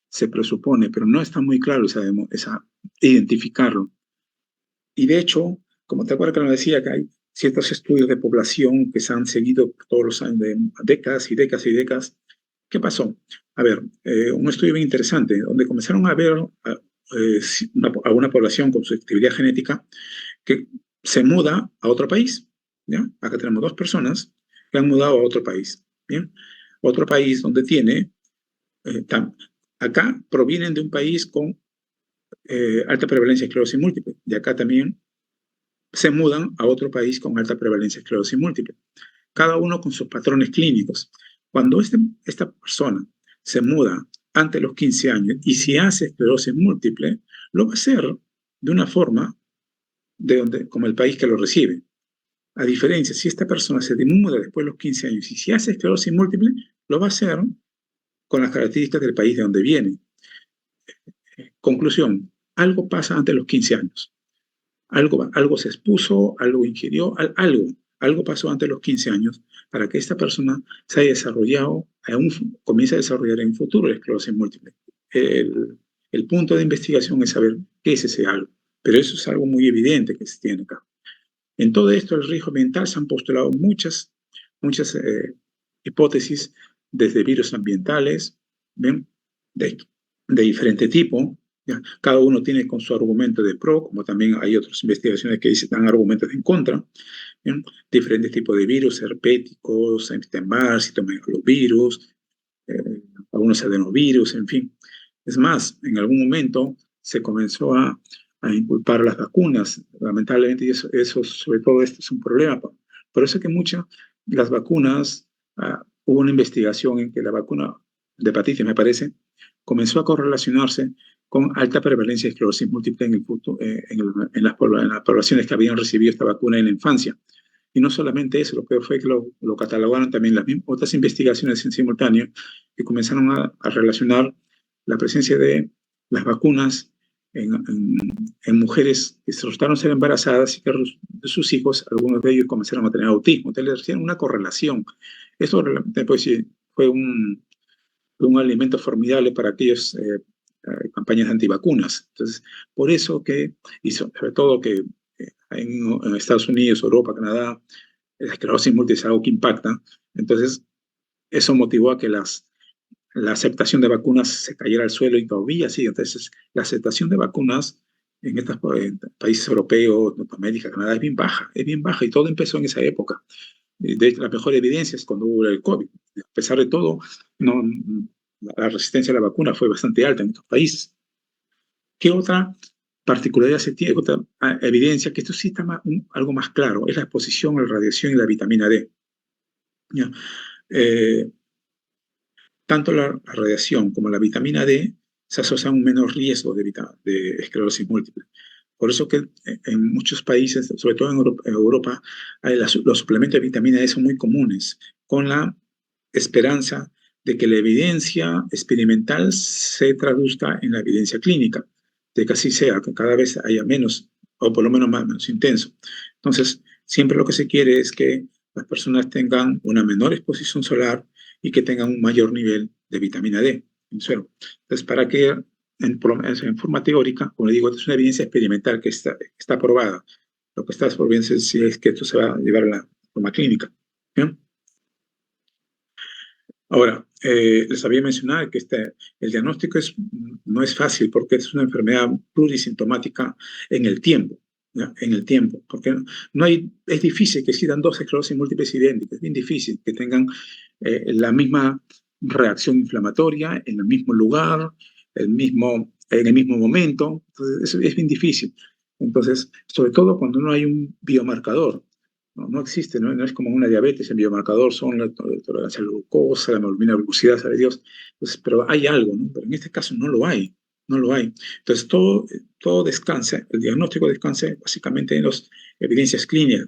se presupone, pero no está muy claro identificarlo. Y de hecho, como te acuerdas que nos decía, que hay ciertos estudios de población que se han seguido todos los años, de décadas y décadas y décadas. ¿Qué pasó? A ver, un estudio bien interesante, donde comenzaron a ver a una población con susceptibilidad genética que se muda a otro país, ¿ya? Acá tenemos 2 personas que han mudado a otro país, ¿bien? Otro país donde tiene, acá provienen de un país con alta prevalencia de esclerosis múltiple, y acá también se mudan a otro país con alta prevalencia de esclerosis múltiple, cada uno con sus patrones clínicos. Cuando esta persona se muda antes de los 15 años y si hace esclerosis múltiple, lo va a hacer de una forma como el país que lo recibe. A diferencia, si esta persona se muda después de los 15 años y si hace esclerosis múltiple, lo va a hacer con las características del país de donde viene. Conclusión, algo pasa antes de los 15 años. Algo se expuso, algo ingirió, algo pasó antes de los 15 años para que esta persona se haya desarrollado, comience a desarrollar en un futuro la esclerosis múltiple. el, el punto de investigación es saber qué es ese algo. Pero eso es algo muy evidente que se tiene acá. En todo esto, el riesgo ambiental se han postulado muchas hipótesis, desde virus ambientales, ¿ven? De diferente tipo. ¿Ya? Cada uno tiene con su argumento de pro, como también hay otras investigaciones que dan argumentos en contra. ¿Bien? Diferentes tipos de virus, herpéticos, Epstein-Barr, citomegalovirus, algunos adenovirus, en fin. Es más, en algún momento se comenzó a inculpar las vacunas. Lamentablemente, eso, sobre todo esto es un problema. Por eso que las vacunas, hubo una investigación en que la vacuna de hepatitis, me parece, comenzó a correlacionarse con alta prevalencia de esclerosis múltiple en las poblaciones que habían recibido esta vacuna en la infancia. Y no solamente eso, lo que fue que lo catalogaron también las otras investigaciones en simultáneo que comenzaron a relacionar la presencia de las vacunas en mujeres que se resultaron ser embarazadas y que de sus hijos, algunos de ellos comenzaron a tener autismo. Entonces, le hicieron una correlación. Eso pues, fue un alimento formidable para aquellas campañas antivacunas. Entonces, por eso y sobre todo que en Estados Unidos, Europa, Canadá, la esclerosis múltiple es algo que impacta. Entonces, eso motivó a que la aceptación de vacunas se cayera al suelo y todavía sigue. Entonces, la aceptación de vacunas en estos países europeos, Norteamérica, Canadá, es bien baja y todo empezó en esa época. De hecho, la mejor evidencia es cuando hubo el COVID. A pesar de todo, no, la resistencia a la vacuna fue bastante alta en estos países. ¿Qué otra particularidad se tiene? Otra evidencia que esto sí está algo más claro, es la exposición a la radiación y la vitamina D. ¿Ya? Tanto la radiación como la vitamina D se asocian a un menor riesgo de esclerosis múltiple. Por eso que en muchos países, sobre todo en Europa, los suplementos de vitamina D son muy comunes, con la esperanza de que la evidencia experimental se traduzca en la evidencia clínica, de que así sea, que cada vez haya menos, o por lo menos menos intenso. Entonces, siempre lo que se quiere es que las personas tengan una menor exposición solar y que tengan un mayor nivel de vitamina D en suero. Entonces, para que en forma teórica, como le digo, esta es una evidencia experimental que está probada. Lo que está por bien si es que esto se va a llevar a la forma clínica. ¿Bien? Ahora, les había mencionado que el diagnóstico no es fácil porque es una enfermedad plurisintomática en el tiempo. ¿Ya? En el tiempo, porque es difícil que existan dos esclerosis múltiples idénticas, es bien difícil que tengan la misma reacción inflamatoria en el mismo lugar, en el mismo momento. Entonces, es bien difícil. Entonces, sobre todo cuando no hay un biomarcador. No existe, no es como una diabetes, el biomarcador son la tolerancia a la glucosa, la hemoglobina glucosidad, sabe Dios. Entonces, pero hay algo, ¿no? Pero en este caso no lo hay, no lo hay. Entonces, todo descansa, el diagnóstico descansa básicamente en las evidencias clínicas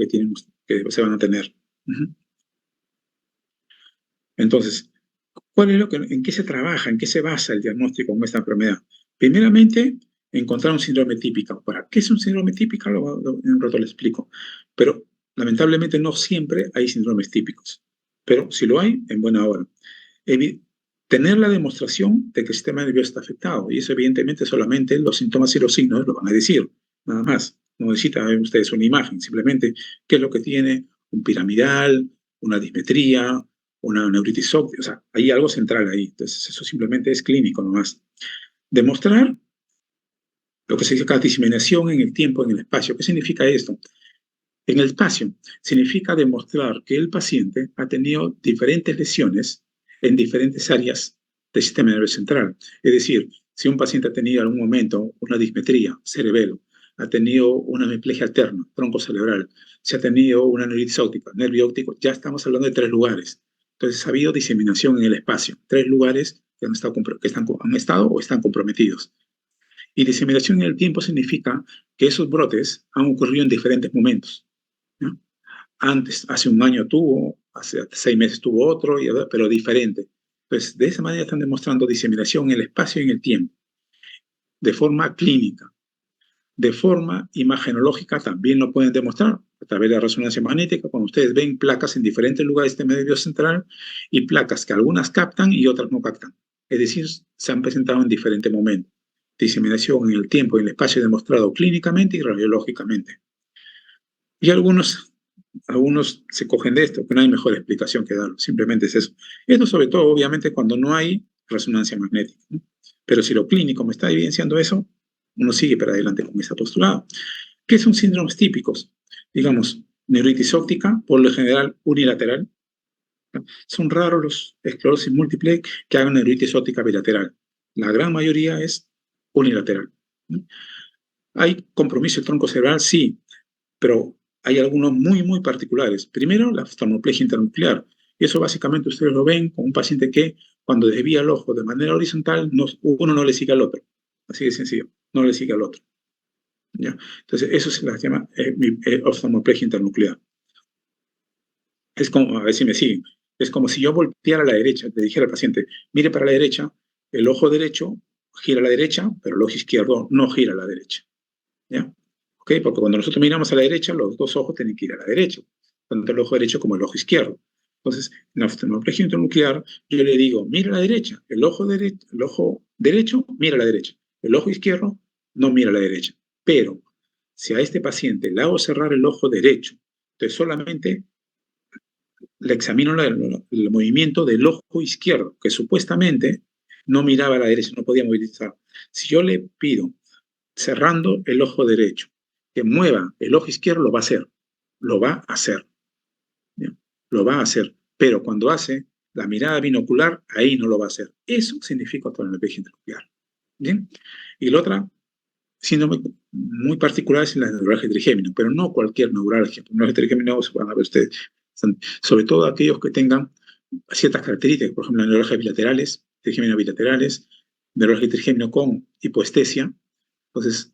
que se van a tener. Entonces, ¿en qué se trabaja, en qué se basa el diagnóstico con esta enfermedad? Primeramente, encontrar un síndrome típico. ¿Para qué es un síndrome típico? En un rato le explico. Pero lamentablemente no siempre hay síndromes típicos. Pero si lo hay, en buena hora. Tener la demostración de que el sistema nervioso está afectado. Y eso evidentemente solamente los síntomas y los signos lo van a decir. Nada más. No necesitan ver ustedes una imagen. Simplemente qué es lo que tiene un piramidal, una dismetría, una neuritis óptica, o sea, hay algo central ahí. Entonces, eso simplemente es clínico nomás. Demostrar lo que se dice diseminación en el tiempo, en el espacio. ¿Qué significa esto? En el espacio significa demostrar que el paciente ha tenido diferentes lesiones en diferentes áreas del sistema nervioso central. Es decir, si un paciente ha tenido en algún momento una dismetría, cerebelo, ha tenido una hemiplegia alterna, tronco cerebral, si ha tenido una neuritis óptica, nervio óptico, ya estamos hablando de 3 lugares. Entonces ha habido diseminación en el espacio, 3 lugares que han estado o están comprometidos. Y diseminación en el tiempo significa que esos brotes han ocurrido en diferentes momentos, ¿no? Antes, hace un año tuvo, hace 6 meses tuvo otro, pero diferente. Pues de esa manera están demostrando diseminación en el espacio y en el tiempo, de forma clínica. De forma imagenológica también lo pueden demostrar a través de la resonancia magnética, cuando ustedes ven placas en diferentes lugares del sistema nervioso central y placas que algunas captan y otras no captan. es decir, se han presentado en diferentes momentos. Diseminación en el tiempo y en el espacio demostrado clínicamente y radiológicamente. Y algunos se cogen de esto, que no hay mejor explicación que darlo, simplemente es eso. Esto sobre todo, obviamente, cuando no hay resonancia magnética, ¿no? Pero si lo clínico me está evidenciando eso, uno sigue para adelante con ese postulado. ¿Qué son síndromes típicos? Digamos, neuritis óptica, por lo general unilateral. ¿No? Son raros los esclerosis múltiple que hagan neuritis óptica bilateral. La gran mayoría es unilateral, ¿no? ¿Hay compromiso del tronco cerebral? Sí, pero hay algunos muy, muy particulares. Primero, la oftalmoplegia internuclear. Y eso básicamente ustedes lo ven con un paciente que cuando desvía el ojo de manera horizontal, uno no le sigue al otro. Así de sencillo, no le sigue al otro. ¿Ya? Entonces, eso se la llama oftalmoplegia internuclear. Es como, a ver si me siguen, es como si yo volteara a la derecha, le dijera al paciente, mire para la derecha, el ojo derecho gira a la derecha, pero el ojo izquierdo no gira a la derecha. ¿Ya? ¿Okay? Porque cuando nosotros miramos a la derecha, los dos ojos tienen que ir a la derecha, tanto el ojo derecho como el ojo izquierdo. Entonces, en la oftalmoplegia intranuclear, yo le digo, mira a la derecha, el ojo derecho mira a la derecha, el ojo izquierdo no mira a la derecha. Pero, si a este paciente le hago cerrar el ojo derecho, entonces solamente le examino el movimiento del ojo izquierdo, que supuestamente no miraba a la derecha, no podía movilizar. Si yo le pido cerrando el ojo derecho, que mueva el ojo izquierdo, lo va a hacer. Lo va a hacer. ¿Bien? Lo va a hacer. Pero cuando hace la mirada binocular, ahí no lo va a hacer. Eso significa oftalmoplegia intraocular. ¿Bien? Y la otra síndrome muy particular es la neuralgia trigémino, pero no cualquier neuralgia. Neuralgia trigémino se van a ver ustedes. Sobre todo aquellos que tengan ciertas características, por ejemplo, neuralgias bilaterales, trigémino bilaterales, neuralgia trigémino con hipoestesia, entonces,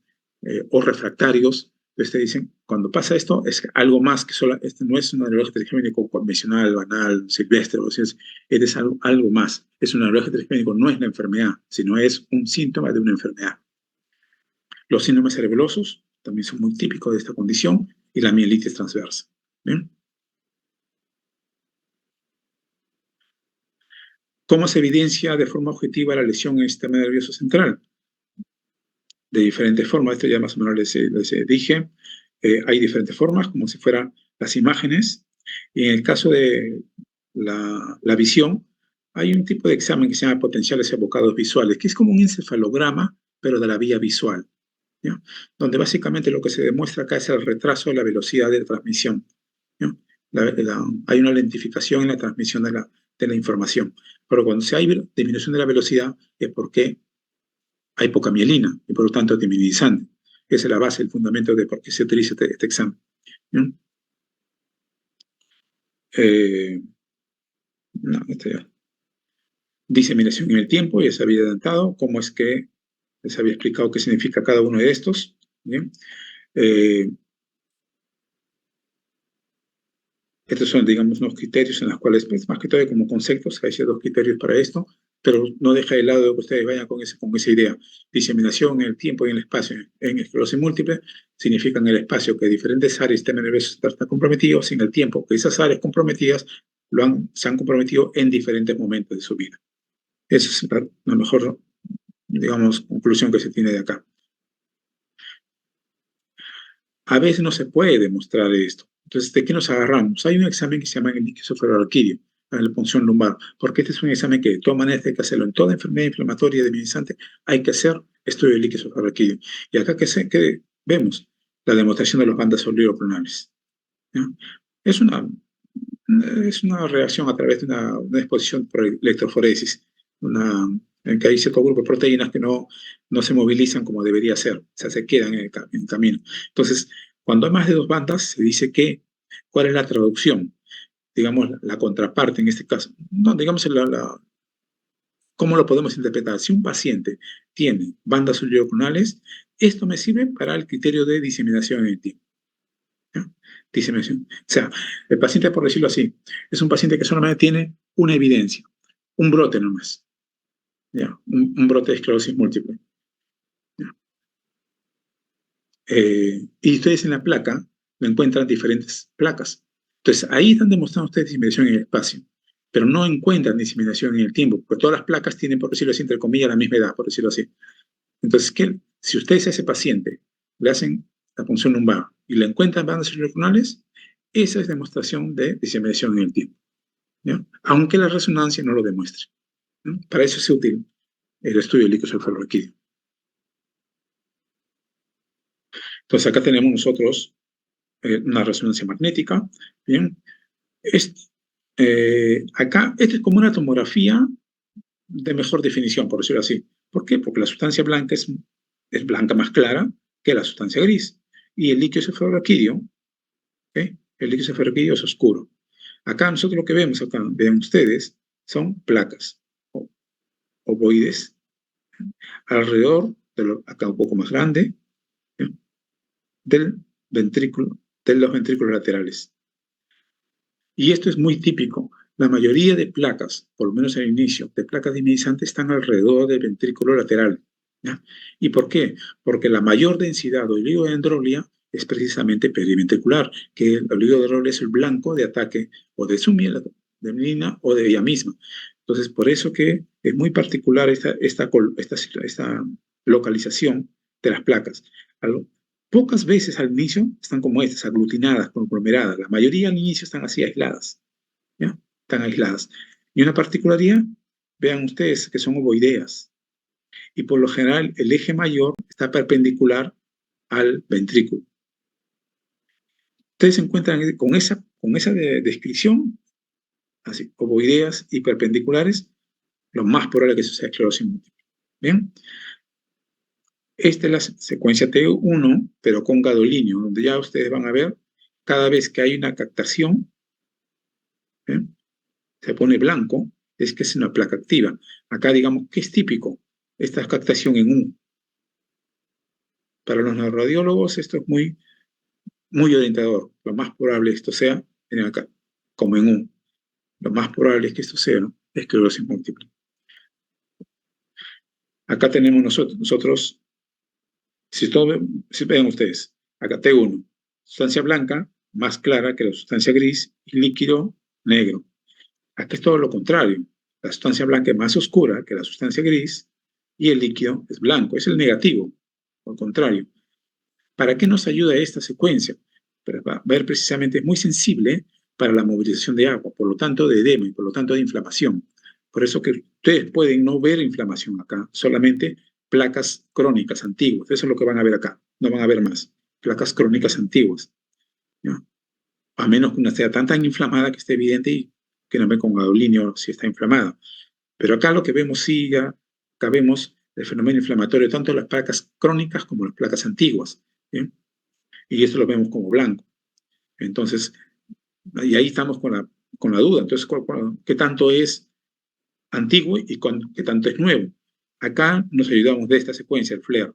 o refractarios. Entonces te dicen, cuando pasa esto, es algo más que solo, este no es una neuralgia trigémino convencional, banal, silvestre, o sea, es algo más. Es una neuralgia trigémino, no es la enfermedad, sino es un síntoma de una enfermedad. Los síndromes cerebelosos también son muy típicos de esta condición y la mielitis transversa. ¿Bien? ¿Cómo se evidencia de forma objetiva la lesión en el sistema nervioso central? De diferentes formas, esto ya más o menos les dije. Hay diferentes formas, como si fueran las imágenes. Y en el caso de la visión, hay un tipo de examen que se llama potenciales evocados visuales, que es como un encefalograma, pero de la vía visual, ¿ya? Donde básicamente lo que se demuestra acá es el retraso de la velocidad de transmisión, ¿ya? Hay una lentificación en la transmisión de la información. Pero cuando se hay disminución de la velocidad es porque hay poca mielina y por lo tanto es diminuizante. Esa es la base, el fundamento de por qué se utiliza este examen. ¿No? No, ya. Diseminación en el tiempo, ya se había adelantado, cómo es que les había explicado qué significa cada uno de estos. ¿Bien? Eh, Estos son, digamos, unos criterios en los cuales, pues, más que todo como conceptos, hay ciertos criterios para esto, pero no deja de lado que ustedes vayan con esa idea. Diseminación en el tiempo y en el espacio. En esclerosis múltiple significa en el espacio que diferentes áreas del sistema nervioso están comprometidos, y en el tiempo que esas áreas comprometidas se han comprometido en diferentes momentos de su vida. Esa es la mejor, digamos, conclusión que se tiene de acá. A veces no se puede demostrar esto. Entonces, ¿de qué nos agarramos? Hay un examen que se llama el líquido ferroarquídeo, la punción lumbar, porque este es un examen que de todas maneras hay que hacerlo. En toda enfermedad inflamatoria debilitante hay que hacer estudio de líquido ferroarquídeo. Y acá que vemos la demostración de las bandas olivoclonales. ¿Ya? Es una, es una reacción a través de una exposición por electroforesis, en que hay cierto grupo de proteínas que no se movilizan como debería ser, o sea, se quedan en el camino. Entonces, cuando hay más de dos bandas, se dice que, ¿cuál es la traducción? Digamos, la contraparte en este caso. No, digamos, ¿cómo lo podemos interpretar? Si un paciente tiene bandas olivoclonales, esto me sirve para el criterio de diseminación en el tiempo. ¿Ya? Diseminación. O sea, el paciente, por decirlo así, es un paciente que solamente tiene una evidencia, un brote nomás, ¿ya? Un brote de esclerosis múltiple. ¿Ya? Y ustedes en la placa encuentran diferentes placas. Entonces, ahí están demostrando ustedes diseminación en el espacio. pero no encuentran diseminación en el tiempo, porque todas las placas tienen, por decirlo así, entre comillas, la misma edad, por decirlo así. Entonces, si ustedes a ese paciente le hacen la punción lumbar y le encuentran bandas celularales, esa es demostración de diseminación en el tiempo, ¿ya? Aunque la resonancia no lo demuestre, ¿no? Para eso es útil el estudio del líquido cefalorraquídeo. Entonces, acá tenemos nosotros una resonancia magnética, ¿bien? Acá, esto es como una tomografía de mejor definición, por decirlo así. ¿Por qué? Porque la sustancia blanca es blanca más clara que la sustancia gris. Y el líquido cefalorraquídeo, ¿okay? El líquido cefalorraquídeo es oscuro. Acá nosotros lo que vemos, acá, vean ustedes, son placas ovoides alrededor, acá un poco más grande, ¿sí? Del ventrículo, de los ventrículos laterales. Y esto es muy típico. La mayoría de placas, por lo menos al inicio, de placas dimerizantes están alrededor del ventrículo lateral, ¿ya? ¿Y por qué? Porque la mayor densidad de oligodendrolia es precisamente periventricular, que el oligodendrolia es el blanco de ataque o de su mielina o de ella misma. Entonces, por eso que es muy particular esta localización de las placas. Pocas veces al inicio están como estas, aglutinadas, conglomeradas. La mayoría al inicio están así aisladas, ¿ya? Están aisladas. Y una particularidad, vean ustedes que son ovoideas. Y por lo general el eje mayor está perpendicular al ventrículo. Ustedes se encuentran con esa descripción, así, ovoideas y perpendiculares, lo más probable es que eso sea esclerosis múltiple. ¿Bien? Esta es la secuencia T1, pero con gadolinio, donde ya ustedes van a ver, cada vez que hay una captación, ¿eh? Se pone blanco, es que es una placa activa. Acá digamos que es típico esta captación en U. Para los neuroradiólogos esto es muy, muy orientador. Lo más probable es que esto sea, miren acá, como en U. Lo más probable es que esto sea, ¿no?, esclerosis múltiple. Acá tenemos nosotros si ven ustedes, acá T1, sustancia blanca más clara que la sustancia gris y líquido negro. Aquí es todo lo contrario. La sustancia blanca es más oscura que la sustancia gris y el líquido es blanco. Es el negativo, al contrario. ¿Para qué nos ayuda esta secuencia? Para ver precisamente, es muy sensible para la movilización de agua, por lo tanto de edema y por lo tanto de inflamación. Por eso que ustedes pueden no ver inflamación acá, solamente placas crónicas antiguas. Eso es lo que van a ver acá, no van a ver más. Placas crónicas antiguas, ¿ya? A menos que una sea tan inflamada que esté evidente y que no ve con gadolinio si está inflamada. Pero acá lo que vemos, sí, ya, acá vemos el fenómeno inflamatorio, tanto las placas crónicas como las placas antiguas, ¿bien? Y esto lo vemos como blanco. Entonces, y ahí estamos con la duda. Entonces, ¿qué tanto es antiguo y qué tanto es nuevo? Acá nos ayudamos de esta secuencia, el FLAIR.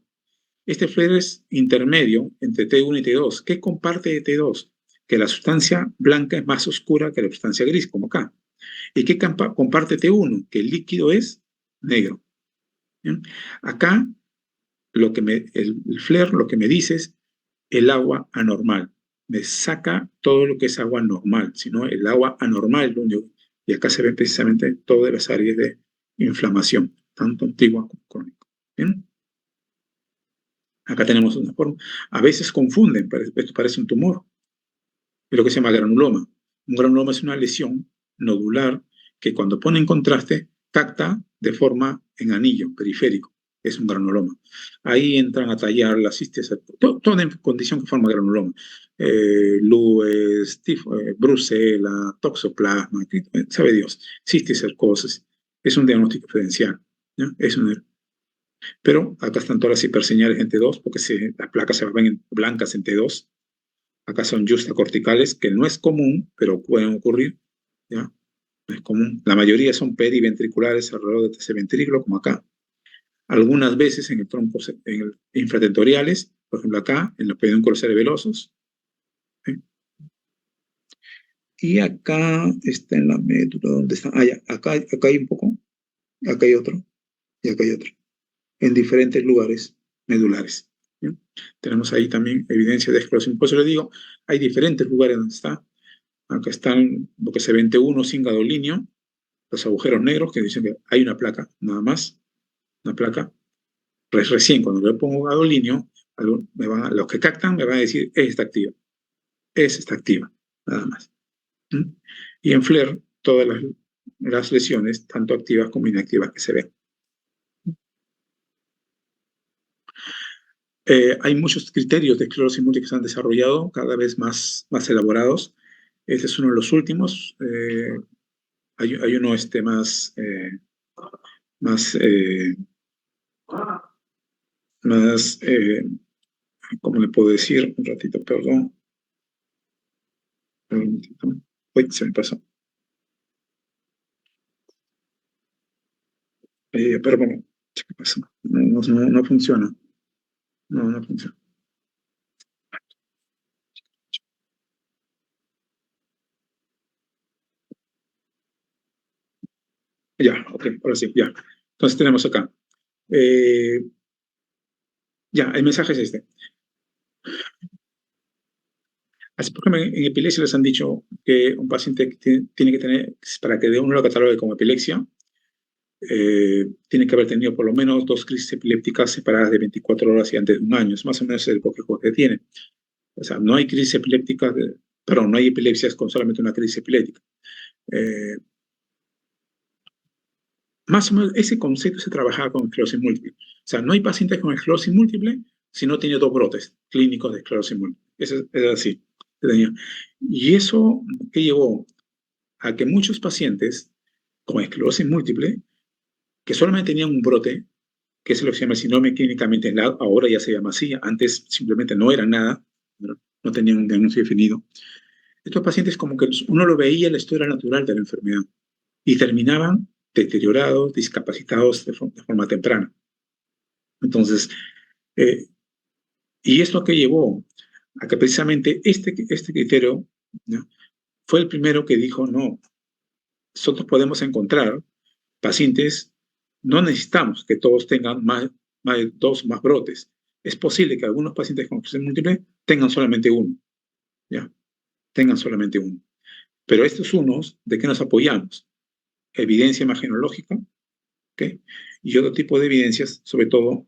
Este FLAIR es intermedio entre T1 y T2. ¿Qué comparte de T2? Que la sustancia blanca es más oscura que la sustancia gris, como acá. ¿Y qué comparte T1? Que el líquido es negro. ¿Bien? Acá el FLAIR lo que me dice es el agua anormal. Me saca todo lo que es agua normal, sino el agua anormal. Y acá se ven precisamente todas las áreas de inflamación, tanto antigua como crónica. ¿Bien? Acá tenemos una forma. A veces confunden, esto parece un tumor, es lo que se llama granuloma. Un granuloma es una lesión nodular que cuando pone en contraste capta de forma en anillo periférico. Es un granuloma. Ahí entran a tallar la cistis, toda condición que forma granuloma. Lewis, Brucella, toxoplasma, sabe Dios, cisticercosis. Es un diagnóstico diferencial, ¿no? Pero acá están todas las hiperseñales en T2, porque las placas se ven blancas en T2. Acá son justacorticales, que no es común, pero pueden ocurrir, ¿ya? No es común. La mayoría son periventriculares alrededor de ese ventrículo, como acá. Algunas veces en el tronco, en el infratentoriales, por ejemplo acá, en los pedúnculos cerebelosos. ¿Sí? Y acá está en la médula, ¿dónde está? Ah, ya, acá hay un poco, acá hay otro, y acá hay otro, en diferentes lugares medulares. ¿Sí? Tenemos ahí también evidencia de esclerosis. Por eso le digo, hay diferentes lugares donde está. Acá están lo que se ve en T1 sin gadolinio, los agujeros negros que dicen que hay una placa, nada más, una placa. Recién cuando le pongo gadolinio, los que captan me van a decir, esta está activa, nada más. ¿Mm? Y en FLAIR, todas las lesiones, tanto activas como inactivas que se ven. Hay muchos criterios de esclerosis múltiple que se han desarrollado, cada vez más elaborados. Este es uno de los últimos. Hay uno más, más ¿cómo le puedo decir? Un ratito, perdón. Un momentito. Uy, se me pasó. Perdón, ¿qué pasa? No funciona. No funciona. Ya, ok, ahora sí, ya. Entonces tenemos acá. Eh, ya, el mensaje es este. Así, por ejemplo, en epilepsia les han dicho que un paciente tiene que tener, para que de uno lo catalogue como epilepsia, tiene que haber tenido por lo menos 2 crisis epilépticas separadas de 24 horas y antes de un año. Es más o menos el cotejo que tiene. O sea, no hay crisis epilépticas, perdón, no hay epilepsias con solamente una crisis epiléptica. Eh, Más o menos ese concepto se trabajaba con esclerosis múltiple. O sea, no hay pacientes con esclerosis múltiple si no tiene 2 brotes clínicos de esclerosis múltiple. Eso es así. Y eso que llevó a que muchos pacientes con esclerosis múltiple, que solamente tenían un brote, que es lo que se llama el síndrome clínicamente aislado, ahora ya se llama así, antes simplemente no era nada, no tenían un diagnóstico definido. Estos pacientes como que uno lo veía en la historia natural de la enfermedad y terminaban deteriorados, discapacitados de forma temprana. Entonces, eh, y esto que llevó a que precisamente este criterio, ¿no?, fue el primero que dijo, no, nosotros podemos encontrar pacientes, no necesitamos que todos tengan más de 2 brotes. Es posible que algunos pacientes con esclerosis múltiple tengan solamente uno, ¿ya? Tengan solamente uno. Pero estos unos, ¿de qué nos apoyamos? Evidencia imagenológica, ¿okay?, y otro tipo de evidencias, sobre todo,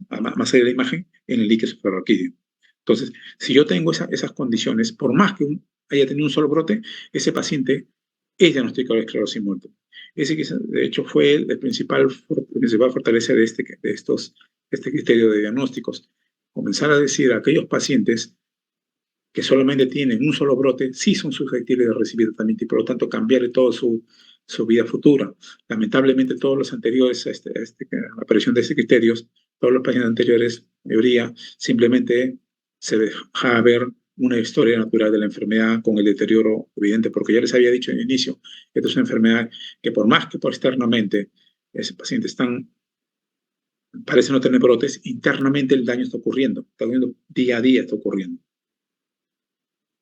más allá de la imagen, en el líquido suprarraquídeo. Entonces, si yo tengo esas condiciones, por más que haya tenido un solo brote, ese paciente es diagnosticado de esclerosis múltiple. Ese, de hecho, fue el principal fortaleza de este criterio de diagnósticos. Comenzar a decir a aquellos pacientes que solamente tienen un solo brote, sí son susceptibles de recibir tratamiento y por lo tanto cambiar toda su vida futura. Lamentablemente todos los anteriores a la aparición de estos criterios, todos los pacientes anteriores, mayoría, simplemente se deja ver una historia natural de la enfermedad con el deterioro evidente, porque ya les había dicho en el inicio, esta es una enfermedad que por más que por externamente ese paciente parece no tener brotes, internamente el daño está ocurriendo día a día, está ocurriendo.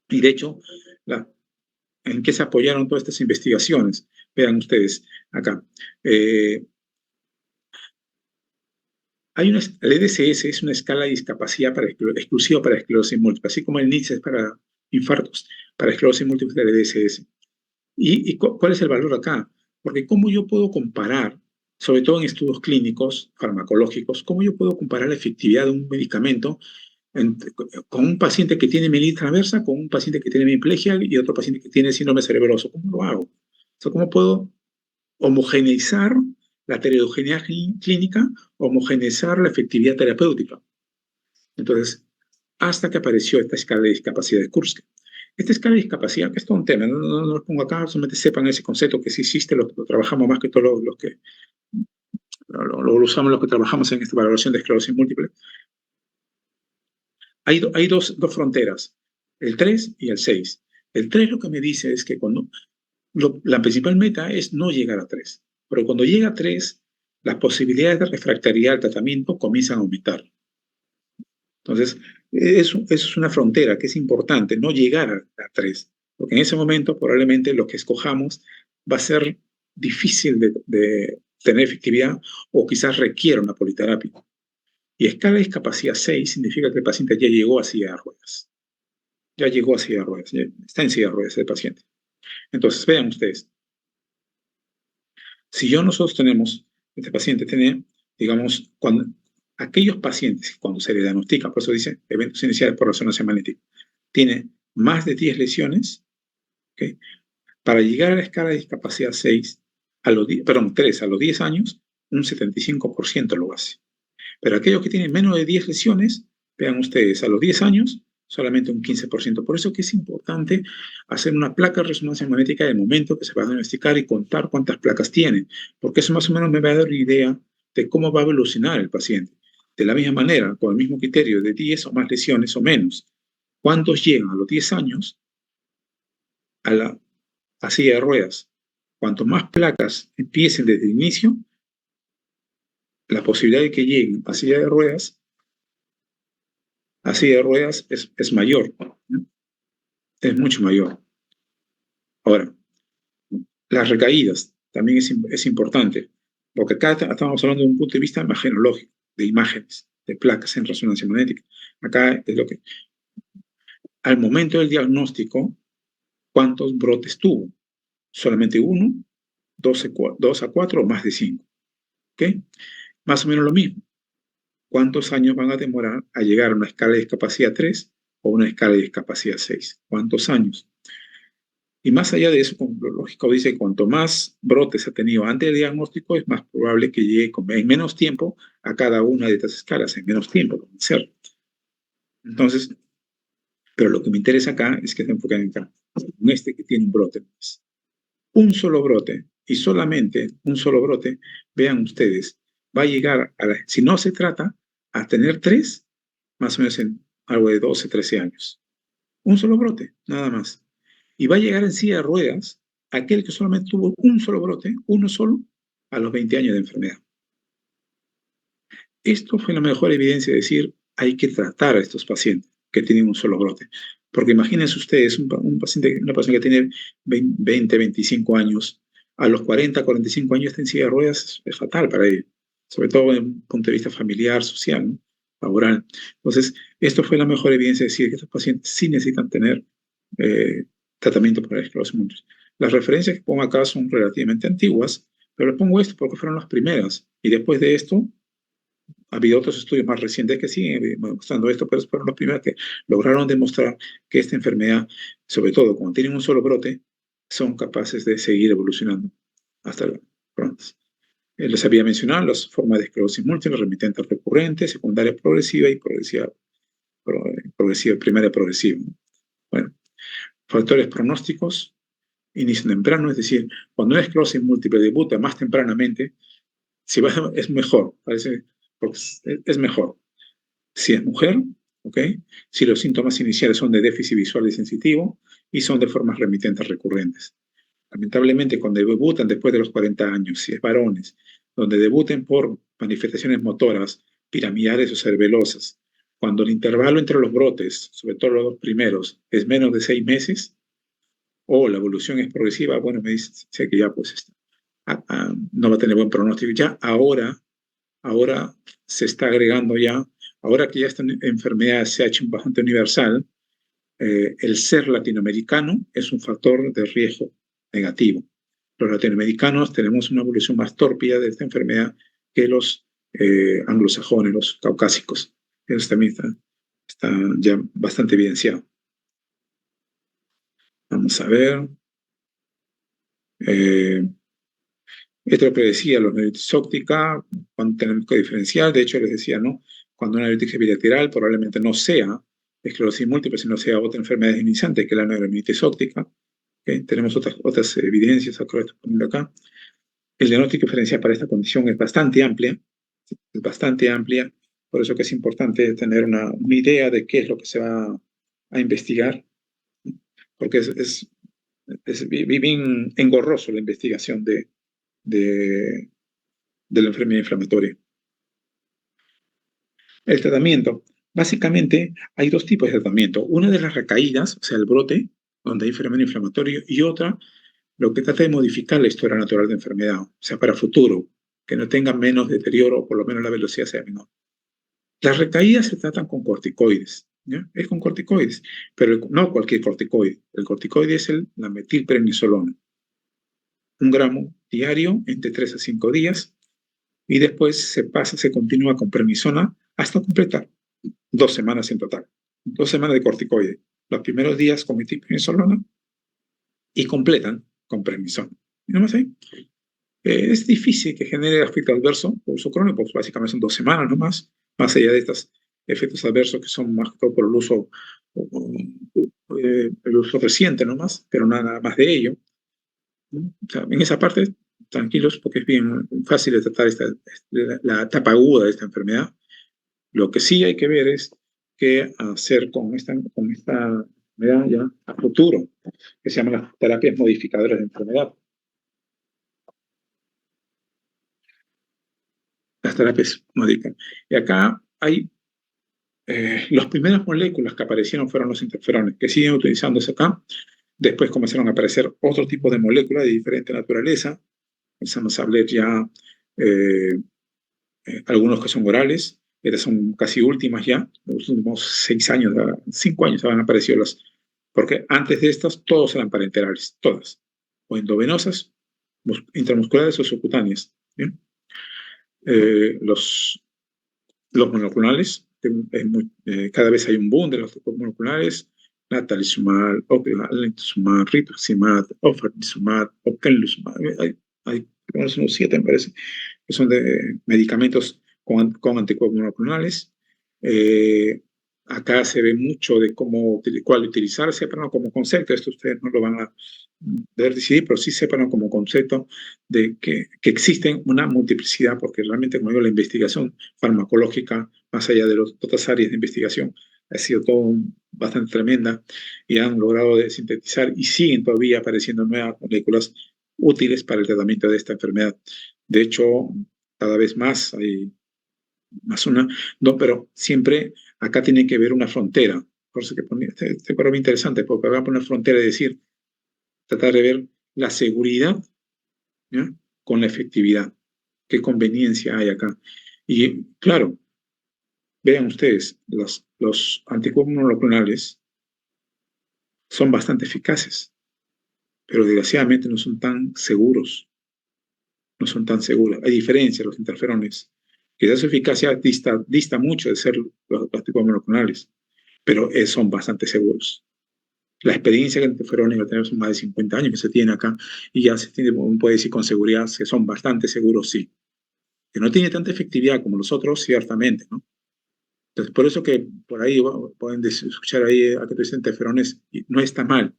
Y de hecho, ¿en qué se apoyaron todas estas investigaciones? Vean ustedes acá. El EDSS es una escala de discapacidad exclusiva para esclerosis múltiple, así como el NITS es para infartos, para esclerosis múltiple del EDSS. ¿Y cuál es el valor acá? Porque ¿cómo yo puedo comparar, sobre todo en estudios clínicos, farmacológicos, cómo yo puedo comparar la efectividad de un medicamento con un paciente que tiene meningitis transversa, con un paciente que tiene hemiplegia y otro paciente que tiene síndrome cerebroso? ¿Cómo lo hago? O sea, ¿cómo puedo homogeneizar la heterogeneidad clínica, homogeneizar la efectividad terapéutica? Entonces, hasta que apareció esta escala de discapacidad de Kursky. Esta escala de discapacidad, que es todo un tema, no lo pongo acá, solamente sepan ese concepto que sí existe, lo trabajamos más que todos los que lo usamos los que trabajamos en esta valoración de esclerosis múltiple. Hay dos fronteras, el 3 y el 6. El 3 lo que me dice es que la principal meta es no llegar a 3, pero cuando llega a 3, las posibilidades de refractariedad al tratamiento comienzan a aumentar. Entonces, eso es una frontera que es importante, no llegar a 3, porque en ese momento probablemente lo que escojamos va a ser difícil de tener efectividad o quizás requiera una politerapia. Y escala de discapacidad 6 significa que el paciente ya llegó a silla de ruedas. Ya llegó a silla de ruedas, está en silla de ruedas el paciente. Entonces, vean ustedes, Si nosotros tenemos, este paciente tiene, digamos, aquellos pacientes, cuando se le diagnostica, por eso dice eventos iniciales por resonancia magnética, tiene más de 10 lesiones, ¿okay? Para llegar a la escala de discapacidad 6, perdón, 3, a los 10 años, un 75% lo hace. Pero aquellos que tienen menos de 10 lesiones, vean ustedes, a los 10 años, solamente un 15%. Por eso que es importante hacer una placa de resonancia magnética en el momento que se va a diagnosticar y contar cuántas placas tiene, porque eso más o menos me va a dar una idea de cómo va a evolucionar el paciente. De la misma manera, con el mismo criterio de 10 o más lesiones o menos, ¿cuántos llegan a los 10 años a silla de ruedas? Cuanto más placas empiecen desde el inicio, la posibilidad de que lleguen a silla de ruedas es mayor, ¿no? Es mucho mayor. Ahora, las recaídas también es importante, porque acá estamos hablando de un punto de vista imagenológico, de imágenes, de placas en resonancia magnética. Acá es lo que, al momento del diagnóstico, ¿cuántos brotes tuvo? Solamente uno, 2 a 4 o más de 5. ¿Okay? Más o menos lo mismo. ¿Cuántos años van a demorar a llegar a una escala de discapacidad 3 o una escala de discapacidad 6? ¿Cuántos años? Y más allá de eso, como lo lógico dice que cuanto más brotes ha tenido antes del diagnóstico, es más probable que llegue en menos tiempo a cada una de estas escalas, en menos tiempo, ¿cierto? Entonces, pero lo que me interesa acá es que se enfoquen en acá, en este que tiene un brote. Un solo brote, y solamente un solo brote, vean ustedes, va a llegar, si no se trata, a tener 3, más o menos en algo de 12, 13 años. Un solo brote, nada más. Y va a llegar en silla de ruedas aquel que solamente tuvo un solo brote, uno solo, a los 20 años de enfermedad. Esto fue la mejor evidencia de decir, hay que tratar a estos pacientes que tienen un solo brote. Porque imagínense ustedes, una paciente que tiene 20, 25 años, a los 40, 45 años está en silla de ruedas, es fatal para ellos, sobre todo desde un punto de vista familiar, social, ¿no? Laboral. Entonces, esto fue la mejor evidencia de decir que estos pacientes sí necesitan tener tratamiento para la esclerosis múltiple. Las referencias que pongo acá son relativamente antiguas, pero les pongo esto porque fueron las primeras. Y después de esto, ha habido otros estudios más recientes que siguen demostrando esto, pero fueron los primeros que lograron demostrar que esta enfermedad, sobre todo cuando tienen un solo brote, son capaces de seguir evolucionando hasta pronto. Les había mencionado las formas de esclerosis múltiple, remitente recurrente, secundaria progresiva y progresiva, primaria progresiva. Bueno, factores pronósticos, inicio temprano, es decir, cuando una esclerosis múltiple debuta más tempranamente, es mejor, parece, porque es mejor. Si es mujer, ¿ok? Si los síntomas iniciales son de déficit visual y sensitivo y son de formas remitentes recurrentes. Lamentablemente, cuando debutan después de los 40 años, si es varones, donde debuten por manifestaciones motoras, piramidales o cerebelosas, cuando el intervalo entre los brotes, sobre todo los dos primeros, es menos de 6 meses, o la evolución es progresiva, bueno, me dice que ya pues no va a tener buen pronóstico. Ya ahora se está agregando ya, ahora que ya esta enfermedad se ha hecho bastante universal, el ser latinoamericano es un factor de riesgo negativo. Los latinoamericanos tenemos una evolución más tórpida de esta enfermedad que los anglosajones, los caucásicos. Eso también está ya bastante evidenciado. Vamos a ver. Esto es lo que decía, la neuritis óptica, cuando tenemos que diferenciar, de hecho les decía, ¿no? Cuando una neuritis bilateral probablemente no sea esclerosis múltiple, sino sea otra enfermedad iniciante que la neuritis óptica. ¿Okay? Tenemos otras evidencias, acá estoy poniendo acá. El diagnóstico diferencial para esta condición es bastante amplia, por eso que es importante tener una idea de qué es lo que se va a investigar, porque es bien engorroso la investigación de la enfermedad inflamatoria. El tratamiento. Básicamente hay dos tipos de tratamiento. Una de las recaídas, o sea, el brote, donde hay fenómeno inflamatorio, y otra, lo que trata de modificar la historia natural de enfermedad, o sea, para futuro, que no tenga menos deterioro o por lo menos la velocidad sea menor. Las recaídas se tratan con corticoides, ¿ya? Es con corticoides, pero no cualquier corticoide. El corticoide es la metilprednisolona. 1 gramo diario, entre 3 a 5 días, y después se continúa con prednisona hasta completar 2 semanas en total. 2 semanas de corticoide. Los primeros días con metilprednisolona y completan con prednisona. ¿Y no más ahí? Es difícil que genere efecto adverso por uso crónico, pues básicamente son 2 semanas nomás, más allá de estos efectos adversos que son más que todo por el uso reciente nomás, pero nada más de ello. ¿No? O sea, en esa parte, tranquilos, porque es bien fácil de tratar la etapa aguda de esta enfermedad. Lo que sí hay que ver es qué hacer con esta enfermedad ya a futuro, que se llaman las terapias modificadoras de enfermedad. Las terapias modifican. Y acá hay las primeras moléculas que aparecieron fueron los interferones, que siguen utilizándose acá. Después comenzaron a aparecer otro tipo de moléculas de diferente naturaleza. Empezamos a hablar ya eh, algunos que son orales, estas son casi últimas ya, los últimos 6 años, 5 años han aparecido las, porque antes de estas todos eran parenterales, todas, o endovenosas, intramusculares o subcutáneas. ¿Bien? Los monoclonales, cada vez hay un boom de los tipos monoclonales, natalizumab, obinutuzumab, rituximab, ofatumumab, okenlumab, hay unos 7 me parece, que son de medicamentos con anticuerpos monoclonales. Acá se ve mucho de cuál utilizar, sépanlo como concepto, esto ustedes no lo van a deber decidir, pero sí sépanlo como concepto de que existen una multiplicidad, porque realmente, como digo, la investigación farmacológica, más allá de las otras áreas de investigación, ha sido todo bastante tremenda y han logrado sintetizar y siguen todavía apareciendo nuevas moléculas útiles para el tratamiento de esta enfermedad. De hecho, cada vez más hay más una, no, pero siempre acá tiene que haber una frontera. Por eso que este cuadro muy interesante, porque acá pone una frontera de decir, tratar de ver la seguridad, ¿ya?, con la efectividad. ¿Qué conveniencia hay acá? Y claro, vean ustedes, los anticuerpos monoclonales son bastante eficaces, pero desgraciadamente no son tan seguros. No son tan seguros. Hay diferencia los interferones. Quizás su eficacia dista mucho de ser los anticuerpos monoclonales, pero son bastante seguros. La experiencia que interferones la tenemos son más de 50 años que se tiene acá y ya se tiene, uno puede decir con seguridad que son bastante seguros, sí. Que no tiene tanta efectividad como los otros, ciertamente, ¿no? Entonces, por eso que por ahí pueden escuchar ahí a que te dicen interferones, y no está mal,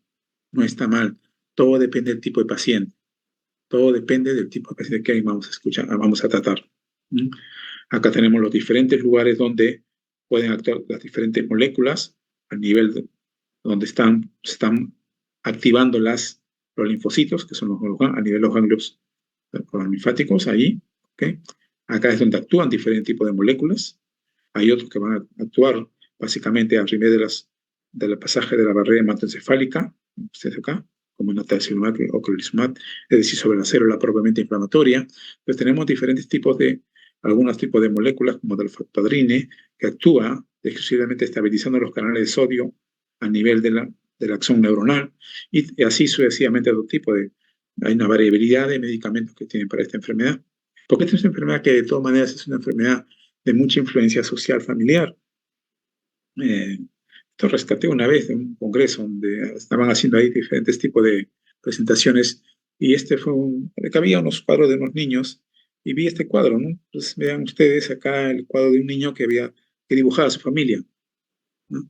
no está mal. Todo depende del tipo de paciente. Todo depende del tipo de paciente que vamos a escuchar, vamos a tratar. ¿Mm? Acá tenemos los diferentes lugares donde pueden actuar las diferentes moléculas a nivel donde se están activando los linfocitos, que son a nivel de los ganglios linfáticos, ahí. ¿Okay? Acá es donde actúan diferentes tipos de moléculas. Hay otros que van a actuar básicamente a nivel del pasaje de la barrera hematoencefálica, acá, como natalizumab o ocrelizumab, es decir, sobre la célula propiamente inflamatoria. Entonces tenemos algunos tipos de moléculas, como del factoadrine, que actúa exclusivamente estabilizando los canales de sodio a nivel de la acción neuronal, y así sucesivamente otro tipo hay una variabilidad de medicamentos que tienen para esta enfermedad. Porque esta es una enfermedad que de todas maneras es una enfermedad de mucha influencia social familiar. Esto rescaté una vez de un congreso donde estaban haciendo ahí diferentes tipos de presentaciones y que había unos cuadros de unos niños y vi este cuadro, ¿no? Entonces vean ustedes acá el cuadro de un niño que dibujaba a su familia, ¿no?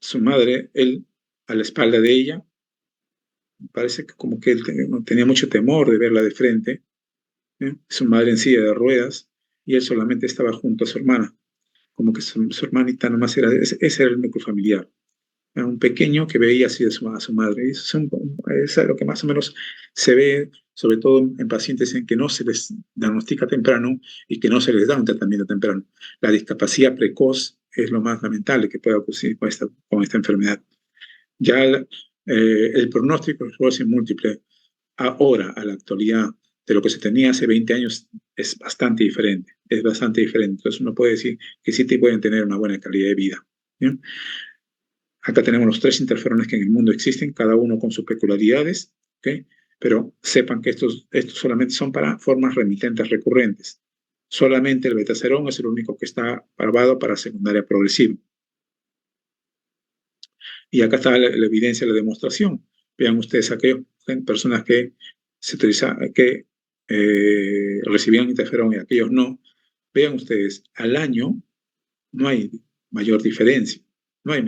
Su madre, él a la espalda de ella, parece que como que él tenía mucho temor de verla de frente, ¿eh? Su madre en silla de ruedas y él solamente estaba junto a su hermana, como que su hermanita nomás ese era el núcleo familiar. Era un pequeño que veía así a su madre. Y eso es lo que más o menos se ve, sobre todo en pacientes en que no se les diagnostica temprano y que no se les da un tratamiento temprano. La discapacidad precoz es lo más lamentable que pueda ocurrir con esta enfermedad. Ya el pronóstico de esclerosis múltiple ahora, a la actualidad, de lo que se tenía hace 20 años, es bastante diferente. Es bastante diferente. Entonces uno puede decir que sí te pueden tener una buena calidad de vida. ¿Bien? Acá tenemos los 3 interferones que en el mundo existen, cada uno con sus peculiaridades. ¿Okay? pero sepan que estos solamente son para formas remitentes recurrentes. Solamente el betaserón es el único que está aprobado para secundaria progresiva. Y acá está la evidencia, la demostración. Vean ustedes aquellas personas que recibían interferón y aquellos no. Vean ustedes, al año no hay mayor diferencia. No hay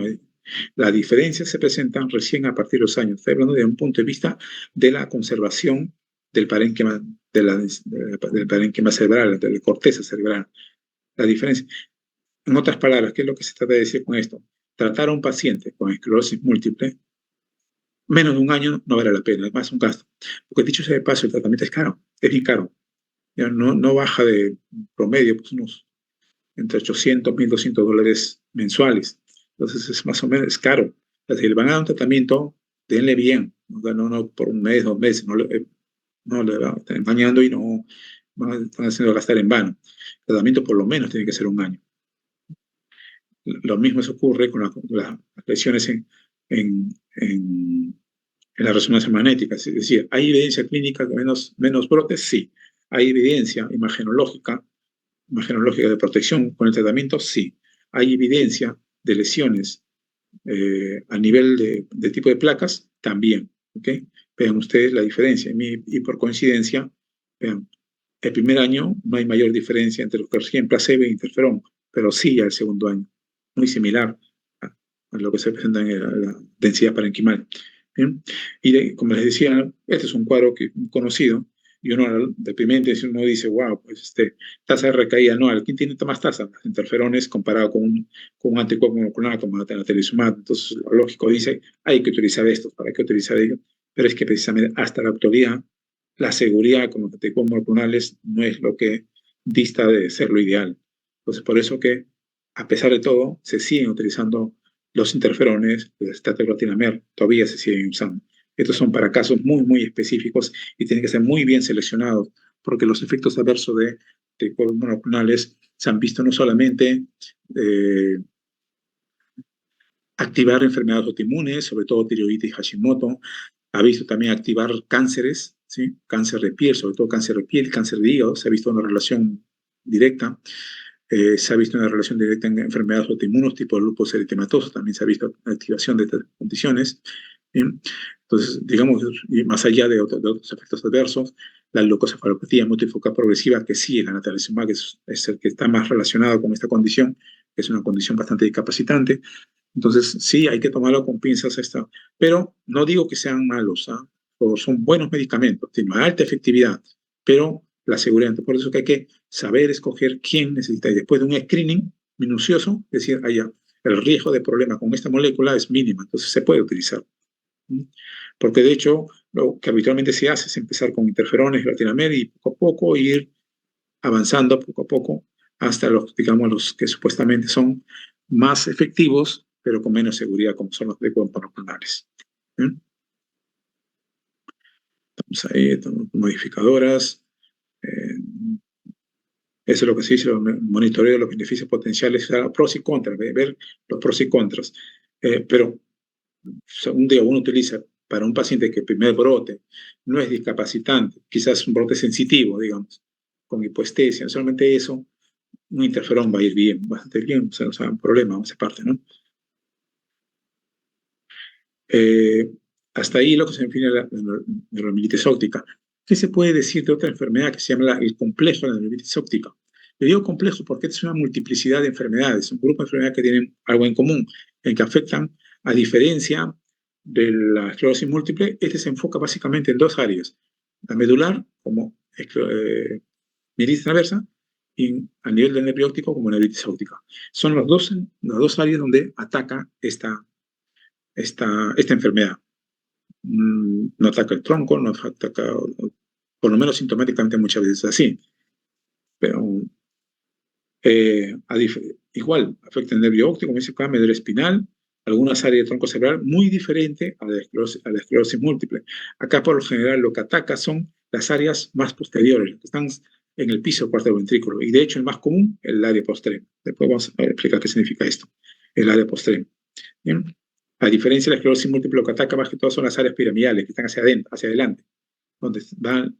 La diferencia se presenta recién a partir de los años. Estoy hablando desde un punto de vista de la conservación del parénquima, del parénquima cerebral, de la corteza cerebral. La diferencia. En otras palabras, ¿qué es lo que se trata de decir con esto? Tratar a un paciente con esclerosis múltiple, menos de un año no vale la pena, es más un gasto. Porque dicho sea de paso, el tratamiento es caro, es bien caro. Ya no baja de promedio, pues unos entre 800 y $1,200 mensuales. Entonces es más o menos, es caro. Si le van a dar un tratamiento, denle bien, no por un mes, 2 meses, no le van a estar engañando y no están haciendo gastar en vano. El tratamiento por lo menos tiene que ser un año. Lo mismo se ocurre con las lesiones en la resonancia magnética. Es decir, ¿hay evidencia clínica de menos brotes? Sí. ¿Hay evidencia imagenológica de protección con el tratamiento? Sí. ¿Hay evidencia de lesiones a nivel de tipo de placas? También. ¿Okay? Vean ustedes la diferencia. Y por coincidencia, vean, el primer año no hay mayor diferencia entre los que reciben placebo e interferón, pero sí al segundo año. Muy similar a lo que se presenta en la densidad parenquimal. ¿Bien? Como les decía, este es un cuadro conocido, y uno de primera intención uno dice, wow, pues tasa de recaída anual. ¿Quién tiene más tasa? Los interferones comparado con un anticuerpo monoclonal como la tenaterizumab. Entonces, lo lógico dice, hay que utilizar estos, ¿para qué utilizar ellos? Pero es que precisamente hasta la actualidad, la seguridad con los anticuerpos monoclonales no es lo que dista de ser lo ideal. Entonces, por eso que, a pesar de todo, se siguen utilizando los interferones, los estateglotinamer, todavía se siguen usando. Estos son para casos muy, muy específicos y tienen que ser muy bien seleccionados, porque los efectos adversos de anticuerpos monoclonales se han visto no solamente activar enfermedades autoinmunes, sobre todo tiroiditis y Hashimoto, ha visto también activar cánceres, ¿sí? Cáncer de piel, sobre todo cáncer de piel, cáncer de hígado, se ha visto una relación directa. Se ha visto una relación directa en enfermedades autoinmunes tipo lupus eritematoso, también se ha visto activación de estas condiciones. ¿Bien? Entonces, digamos, y más allá de otros efectos adversos, la leucocefalopatía multifocal progresiva, que sí, la natalizumab es el que está más relacionado con esta condición, que es una condición bastante discapacitante. Entonces, sí, hay que tomarlo con pinzas esta, pero no digo que sean malos, ¿ah? O son buenos medicamentos, tienen alta efectividad, pero la seguridad. Por eso que hay que saber escoger quién necesita. Y después de un screening minucioso, decir, el riesgo de problema con esta molécula es mínima, entonces se puede utilizar. Porque de hecho, lo que habitualmente se hace es empezar con interferones, glutamaterol y poco a poco ir avanzando poco a poco hasta digamos, los que supuestamente son más efectivos, pero con menos seguridad, como son los de monoclonales. Estamos ahí, modificadoras. Eso es lo que se dice, el monitoreo de los beneficios potenciales, pros y contras, ver los pros y contras. Pero un día uno utiliza para un paciente que el primer brote no es discapacitante, quizás un brote sensitivo, digamos, con hipoestesia, solamente eso, un interferón va a ir bien, bastante bien, o sea, no sea un problema, esa parte, ¿no? Hasta ahí lo que se define la neuromilitis óptica. ¿Qué se puede decir de otra enfermedad que se llama el complejo de la neuromilitis óptica? Le digo complejo porque es una multiplicidad de enfermedades, un grupo de enfermedades que tienen algo en común, en que afectan, a diferencia de la esclerosis múltiple, este se enfoca básicamente en dos áreas, la medular, como mielitis transversa, y a nivel del nervio óptico, como neuritis óptica. Son las dos áreas donde ataca esta enfermedad. No ataca el tronco, no ataca, por lo menos sintomáticamente muchas veces así, pero igual afecta el nervio óptico, como dice acá, médula espinal, algunas áreas del tronco cerebral, muy diferente a la esclerosis múltiple. Acá por lo general lo que ataca son las áreas más posteriores, que están en el piso del cuarto ventrículo, y de hecho el más común, el área postrema. Después vamos a explicar qué significa esto, el área postrema. ¿Bien? A diferencia de la esclerosis múltiple, lo que ataca más que todo son las áreas piramidales, que están hacia adelante. donde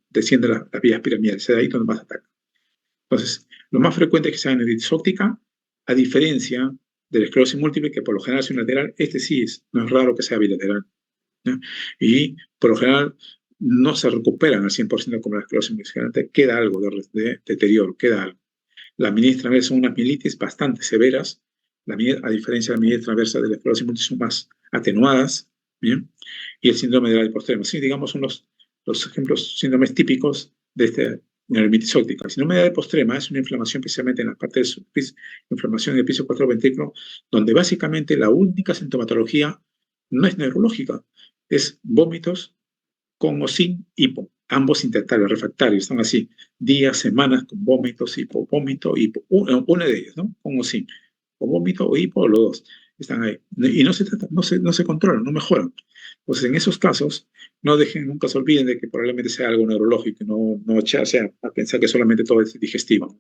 descienden las vías piramidales, es ahí donde más ataca. Entonces, lo más frecuente es que sea neuritis óptica, a diferencia de la esclerosis múltiple, que por lo general es unilateral, no es raro que sea bilateral, ¿no? Y por lo general no se recuperan al 100% como la esclerosis múltiple, queda algo de deterioro, queda algo. Las mielitis transversas son unas mielitis bastante severas, a diferencia de la mielitis transversa de la esclerosis múltiple son más atenuadas, ¿bien? Y el síndrome de la hipostrema. Sí, digamos, son los ejemplos, síndromes típicos de esta neuritis óptica. El síndrome de la hipostrema es una inflamación especialmente en las partes de inflamación del piso 4 ventrículo, donde básicamente la única sintomatología no es neurológica, es vómitos con o sin hipo, ambos intestinales refractarios, están así, días, semanas con vómitos, hipo, vómito, hipo, una de ellas, ¿no? Con o sin, o vómito o hipo, o los dos, están ahí. Y no se controlan, no mejoran. Entonces, en esos casos, nunca se olviden de que probablemente sea algo neurológico, no echarse a pensar que solamente todo es digestivo.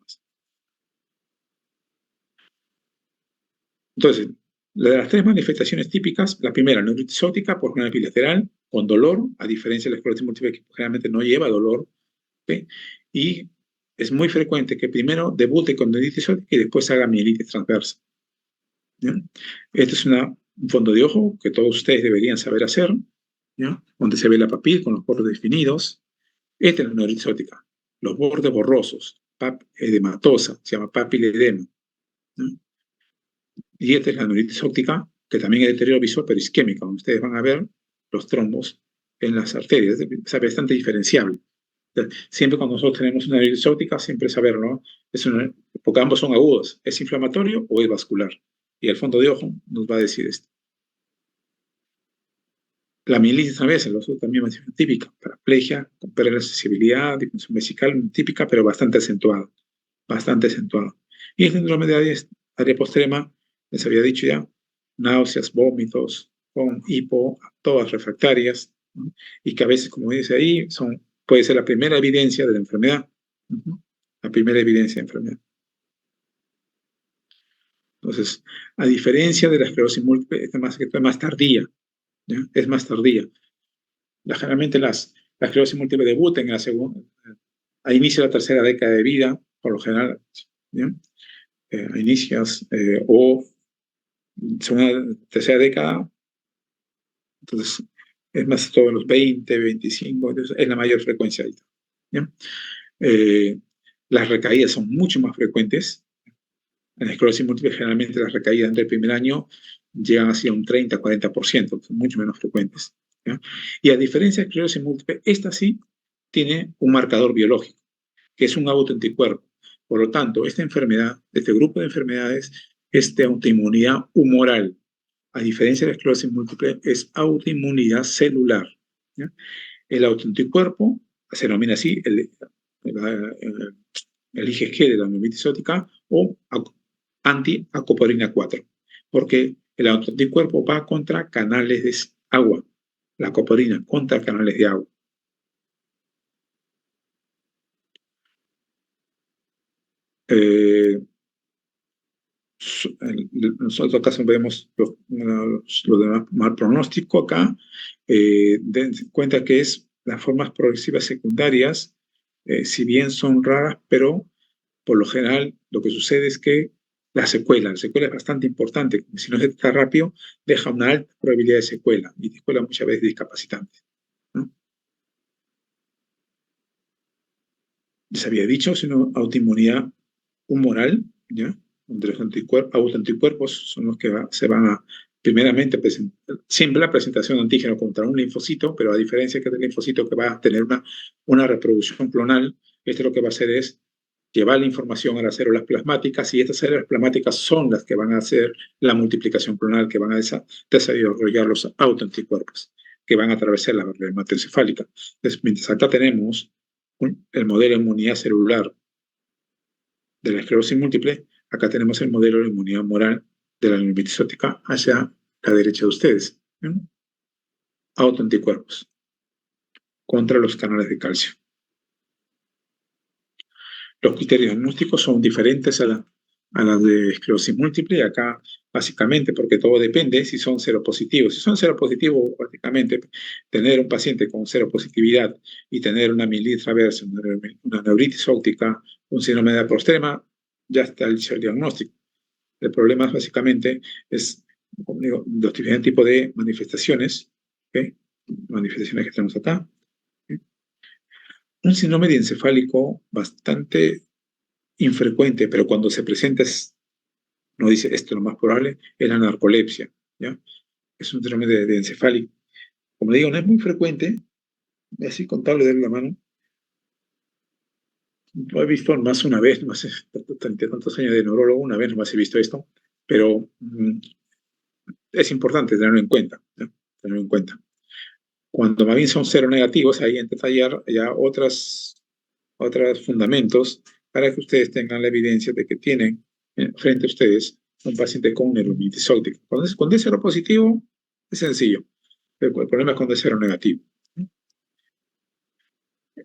Entonces, de las tres manifestaciones típicas, la primera, neuritis óptica por general bilateral, con dolor, a diferencia de la esclerosis múltiple que generalmente no lleva dolor, ¿sí? Y es muy frecuente que primero debute con neuritis óptica y después haga mielitis transversa. ¿Ya? Este es un fondo de ojo que todos ustedes deberían saber hacer, ¿ya? Donde se ve la papil con los bordes definidos. Esta es la neuritis óptica, los bordes borrosos, edematosa, se llama papiledema, ¿no? Y esta es la neuritis óptica, que también es deterioro visual, pero isquémica, donde ustedes van a ver los trombos en las arterias, es bastante diferenciable. Siempre cuando nosotros tenemos una neuritis óptica, siempre saberlo, ¿no? Porque ambos son agudos, ¿es inflamatorio o es vascular? Y el fondo de ojo nos va a decir esto. La mielitis transversa, también es típica, paraplegia, con pérdida de sensibilidad, disfunción vesical, típica, pero bastante acentuada, bastante acentuada. Y el síndrome de área postrema, les había dicho ya, náuseas, vómitos, con hipo, todas refractarias, ¿no? Y que a veces, como dice ahí, puede ser la primera evidencia de la enfermedad. La primera evidencia de enfermedad. Entonces, a diferencia de la esclerosis múltiple, esta es más tardía, ¿ya? Es más tardía. Generalmente la esclerosis múltiple debuta en la segunda, a inicio de la tercera década de vida, por lo general, ¿ya? A inicios o segunda, tercera década, entonces es más todos los 20, 25, entonces es la mayor frecuencia. ¿Ya? Las recaídas son mucho más frecuentes. En la esclerosis múltiple generalmente las recaídas entre el primer año llegan hacia un 30-40%, son mucho menos frecuentes, ¿ya? Y a diferencia de la esclerosis múltiple, esta sí tiene un marcador biológico, que es un autoanticuerpo. Por lo tanto, esta enfermedad, este grupo de enfermedades, es de autoinmunidad humoral. A diferencia de la esclerosis múltiple, es autoinmunidad celular, ¿ya? El autoanticuerpo se denomina así el IgG de la neuritis óptica o anti-acoporina 4, porque el autoanticuerpo va contra canales de agua, la acoporina contra canales de agua. Nosotros acá vemos lo de mal pronóstico acá, den cuenta que es las formas progresivas secundarias, si bien son raras, pero por lo general lo que sucede es que la secuela es bastante importante, si no se trata rápido, deja una alta probabilidad de secuela, y secuela muchas veces discapacitante, ¿no? Les había dicho, es una autoinmunidad humoral, ¿ya? Donde los autoanticuerpos son los que se van a, primeramente, siempre la presentación de antígeno contra un linfocito, pero a diferencia que del linfocito que va a tener una reproducción clonal, este lo que va a hacer es llevar la información a las células plasmáticas, y estas células plasmáticas son las que van a hacer la multiplicación clonal, que van a desarrollar los autoanticuerpos, que van a atravesar la barrera hematoencefálica. Entonces, mientras acá tenemos el modelo de inmunidad celular de la esclerosis múltiple, acá tenemos el modelo de inmunidad moral de la neuritis óptica hacia la derecha de ustedes. Autoanticuerpos contra los canales de calcio. Los criterios diagnósticos son diferentes a las de esclerosis múltiple. Acá básicamente, porque todo depende si son seropositivos. Si son seropositivos, básicamente, tener un paciente con seropositividad y tener una mielitis traversa, una neuritis óptica, un síndrome de apostrema, ya está el diagnóstico. El problema básicamente es, como digo, los diferentes tipos de manifestaciones, ¿okay? Manifestaciones que tenemos acá. ¿Okay? Un síndrome diencefálico bastante infrecuente, pero cuando se presenta no dice esto es lo más probable, es la narcolepsia, ¿ya? Es un síndrome de encefálico. Como digo, no es muy frecuente, así contable de la mano. Lo he visto más una vez, no sé, tantos años de neurólogo, una vez nomás he visto esto, pero es importante tenerlo en cuenta, ¿no? Tenerlo en cuenta. Cuando más bien son cero negativos, ahí entra a tallar ya otros fundamentos para que ustedes tengan la evidencia de que tienen frente a ustedes un paciente con neuromilitis óptica. Cuando es cero positivo, es sencillo. Pero el problema es cuando es cero negativo.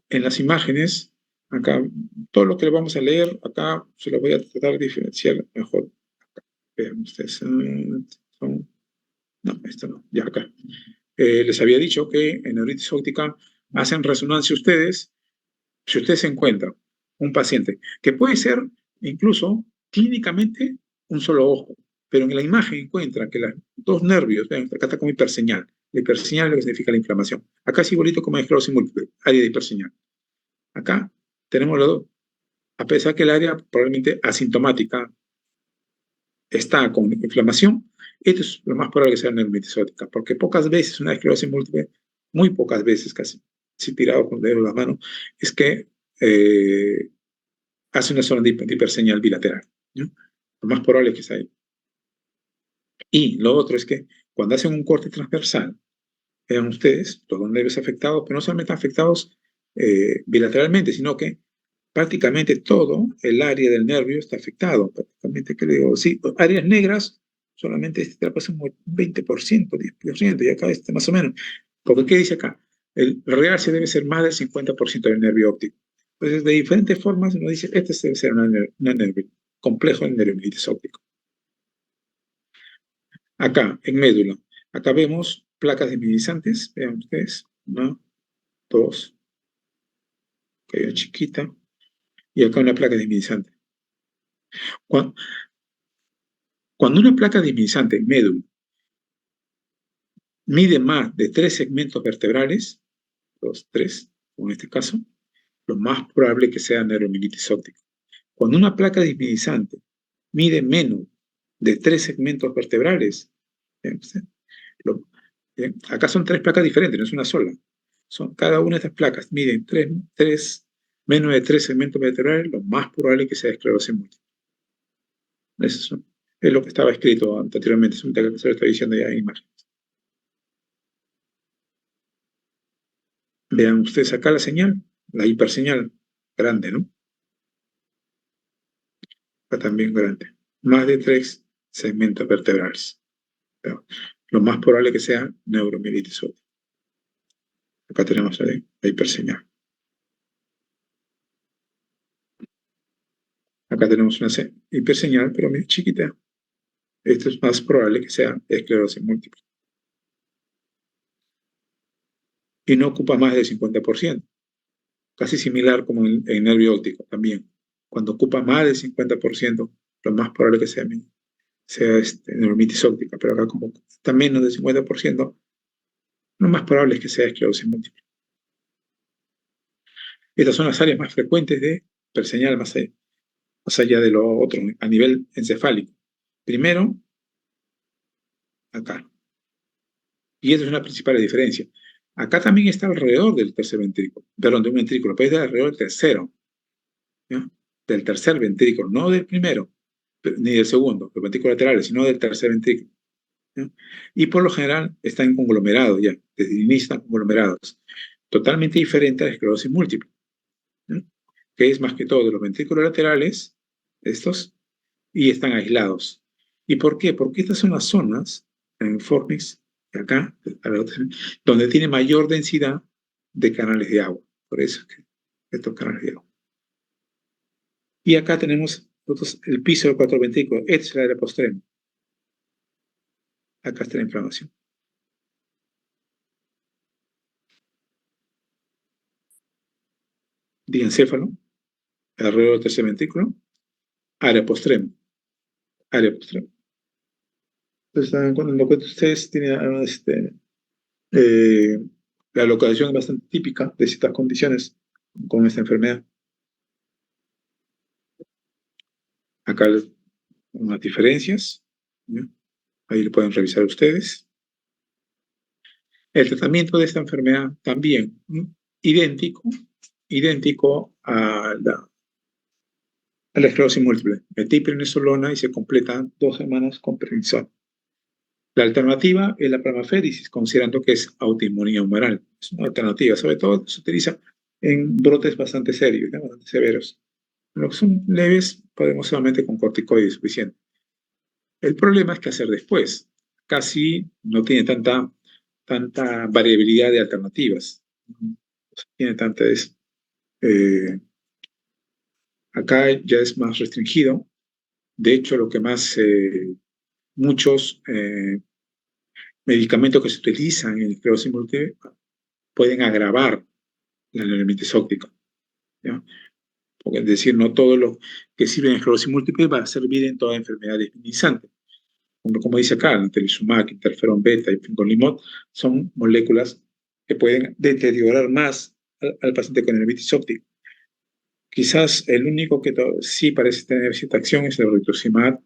En las imágenes, acá, todo lo que le vamos a leer, acá se lo voy a tratar de diferenciar mejor. Vean ustedes. No, esto no, ya acá. Les había dicho que en neuritis óptica hacen resonancia ustedes, si ustedes encuentran un paciente que puede ser incluso clínicamente un solo ojo, pero en la imagen encuentran que los dos nervios, vean, acá está como hiperseñal. La hiperseñal es lo que significa la inflamación. Acá es igualito como en esclerosis múltiple, área de hiperseñal. Acá tenemos los dos, a pesar que el área probablemente asintomática está con inflamación, esto es lo más probable que sea neuritis óptica, porque pocas veces una esclerosis múltiple, muy pocas veces casi, si tirado con el dedo en la mano, es que hace una zona de hiperseñal bilateral, ¿no? Lo más probable es que sea ahí. Y lo otro es que cuando hacen un corte transversal, vean ustedes, todos los nervios afectados, pero no solamente afectados bilateralmente, sino que prácticamente todo el área del nervio está afectado. Prácticamente, ¿qué le digo? Sí, áreas negras, solamente este pasa un 20%, 10%, y acá está más o menos. Porque, ¿qué dice acá? El real se debe ser más del 50% del nervio óptico. Entonces, de diferentes formas, uno dice, este debe ser una nervio complejo de neuromilitis óptico. Acá, en médula, acá vemos placas desminimizantes, vean ustedes, una, dos, que hay una chiquita, y acá una placa desminimizante. Cuando una placa desminimizante en médula mide más de 3 segmentos vertebrales, los 3, como en este caso, lo más probable que sea neuromilitis óptica. Cuando una placa desminimizante mide menos de 3 segmentos vertebrales, lo, acá son 3 placas diferentes, no es una sola. Cada una de estas placas miden menos de 3 segmentos vertebrales, lo más probable que sea esclerosis múltiple. Eso es lo que estaba escrito anteriormente, es un tema que se lo estoy diciendo ya en imagen. Vean ustedes acá la señal, la hiperseñal, grande, ¿no? Acá también grande. Más de 3 segmentos vertebrales. Pero lo más probable que sea neuromielitis óptica. Acá tenemos la hiperseñal. Acá tenemos una hiperseñal, pero muy chiquita. Esto es más probable que sea esclerosis múltiple. Y no ocupa más del 50%. Casi similar como en nervio óptico también. Cuando ocupa más del 50%, lo más probable que sea neuromilitis óptica, pero acá como está menos del 50%, lo más probable es que sea esclerosis múltiple. Estas son las áreas más frecuentes de hiperseñal más allá de lo otro, a nivel encefálico. Primero, acá. Y esa es una principal diferencia. Acá también está alrededor del tercer ventrículo, perdón, de un ventrículo, pero es alrededor del tercero, ¿ya? Del tercer ventrículo, no del primero, ni del segundo, los ventrículos laterales, sino del tercer ventrículo. ¿Ya? Y por lo general están conglomerados ya, desde el inicio están conglomerados, totalmente diferente a la esclerosis múltiple, ¿ya? Que es más que todo de los ventrículos laterales, estos, y están aislados. ¿Y por qué? Porque estas son las zonas, en Fornix, acá, donde tiene mayor densidad de canales de agua. Por eso es que estos canales de agua. Y acá tenemos el piso de 4 ventrículos, este es el área postrema. Acá está la inflamación. Diencéfalo, alrededor del tercer ventrículo, área postrema, área postrema. Entonces, cuando ustedes tienen eh, la localización es bastante típica de ciertas condiciones con esta enfermedad. Acá unas diferencias, ¿ya? Ahí lo pueden revisar ustedes. El tratamiento de esta enfermedad también idéntico a la esclerosis múltiple. Metiprinolona y se completan 2 semanas con prednisona. La alternativa es la plasmaféresis, considerando que es autoinmunidad humoral. Es una alternativa, sobre todo se utiliza en brotes bastante serios, ¿no? Bastante severos. En lo que son leves, podemos solamente con corticoides suficiente. El problema es qué hacer después. Casi no tiene tanta variabilidad de alternativas. No tiene tantas. Acá ya es más restringido. De hecho, lo que más muchos medicamentos que se utilizan en esclerosis múltiple pueden agravar la neuritis óptica, ¿ya? Porque es decir, no todo lo que sirve en esclerosis múltiple va a servir en toda enfermedad desminimizante. Como dice acá, el telizumab, interferón beta y fingolimod son moléculas que pueden deteriorar más al paciente con neuritis óptica. Quizás el único que sí parece tener cierta acción es el rituximab.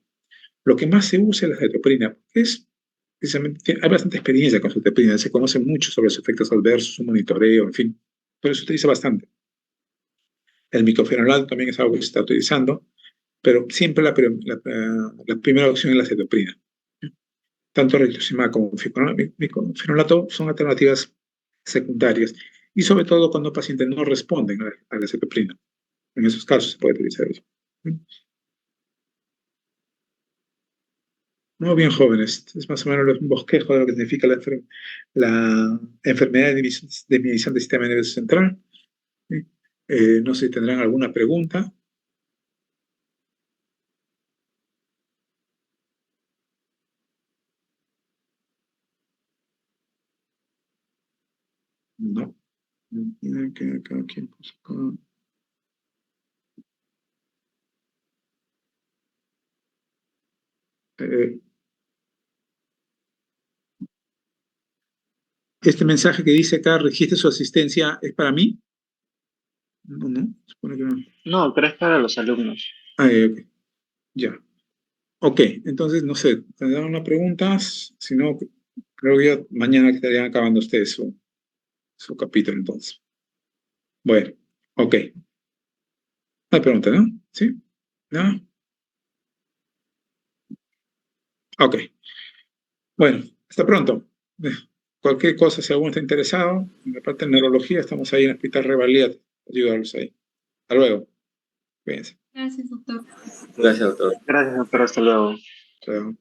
Lo que más se usa es la cetoprina, es precisamente, hay bastante experiencia con cetoprina, se conoce mucho sobre los efectos adversos, su monitoreo, en fin, pero se utiliza bastante. El micofenolato también es algo que se está utilizando, pero siempre la primera opción es la cetoprina. Tanto rituximab como micofenolato son alternativas secundarias, y sobre todo cuando pacientes no responden a la cetoprina. En esos casos se puede utilizar eso. Muy bien, jóvenes. Es más o menos un bosquejo de lo que significa la enfermedad de disminución del sistema nervioso central. ¿Sí? No sé si tendrán alguna pregunta. No. ¿Quién puso acá? Eh, este mensaje que dice acá, registre su asistencia, ¿es para mí? No, no, supone que no. No, pero es para los alumnos. Ok, ya. Ok, entonces, no sé, ¿tendrán una pregunta? Si no, creo que ya mañana estarían acabando ustedes su capítulo, entonces. Bueno, ok. Una pregunta, ¿no? ¿Sí? ¿No? Ok. Bueno, hasta pronto. Eh, Cualquier cosa, si alguno está interesado, en la parte de neurología, estamos ahí en el Hospital Revalía, ayudarlos ahí. Hasta luego. Cuídense. Gracias, doctor. Gracias, doctor. Gracias, doctor. Hasta luego. Chao.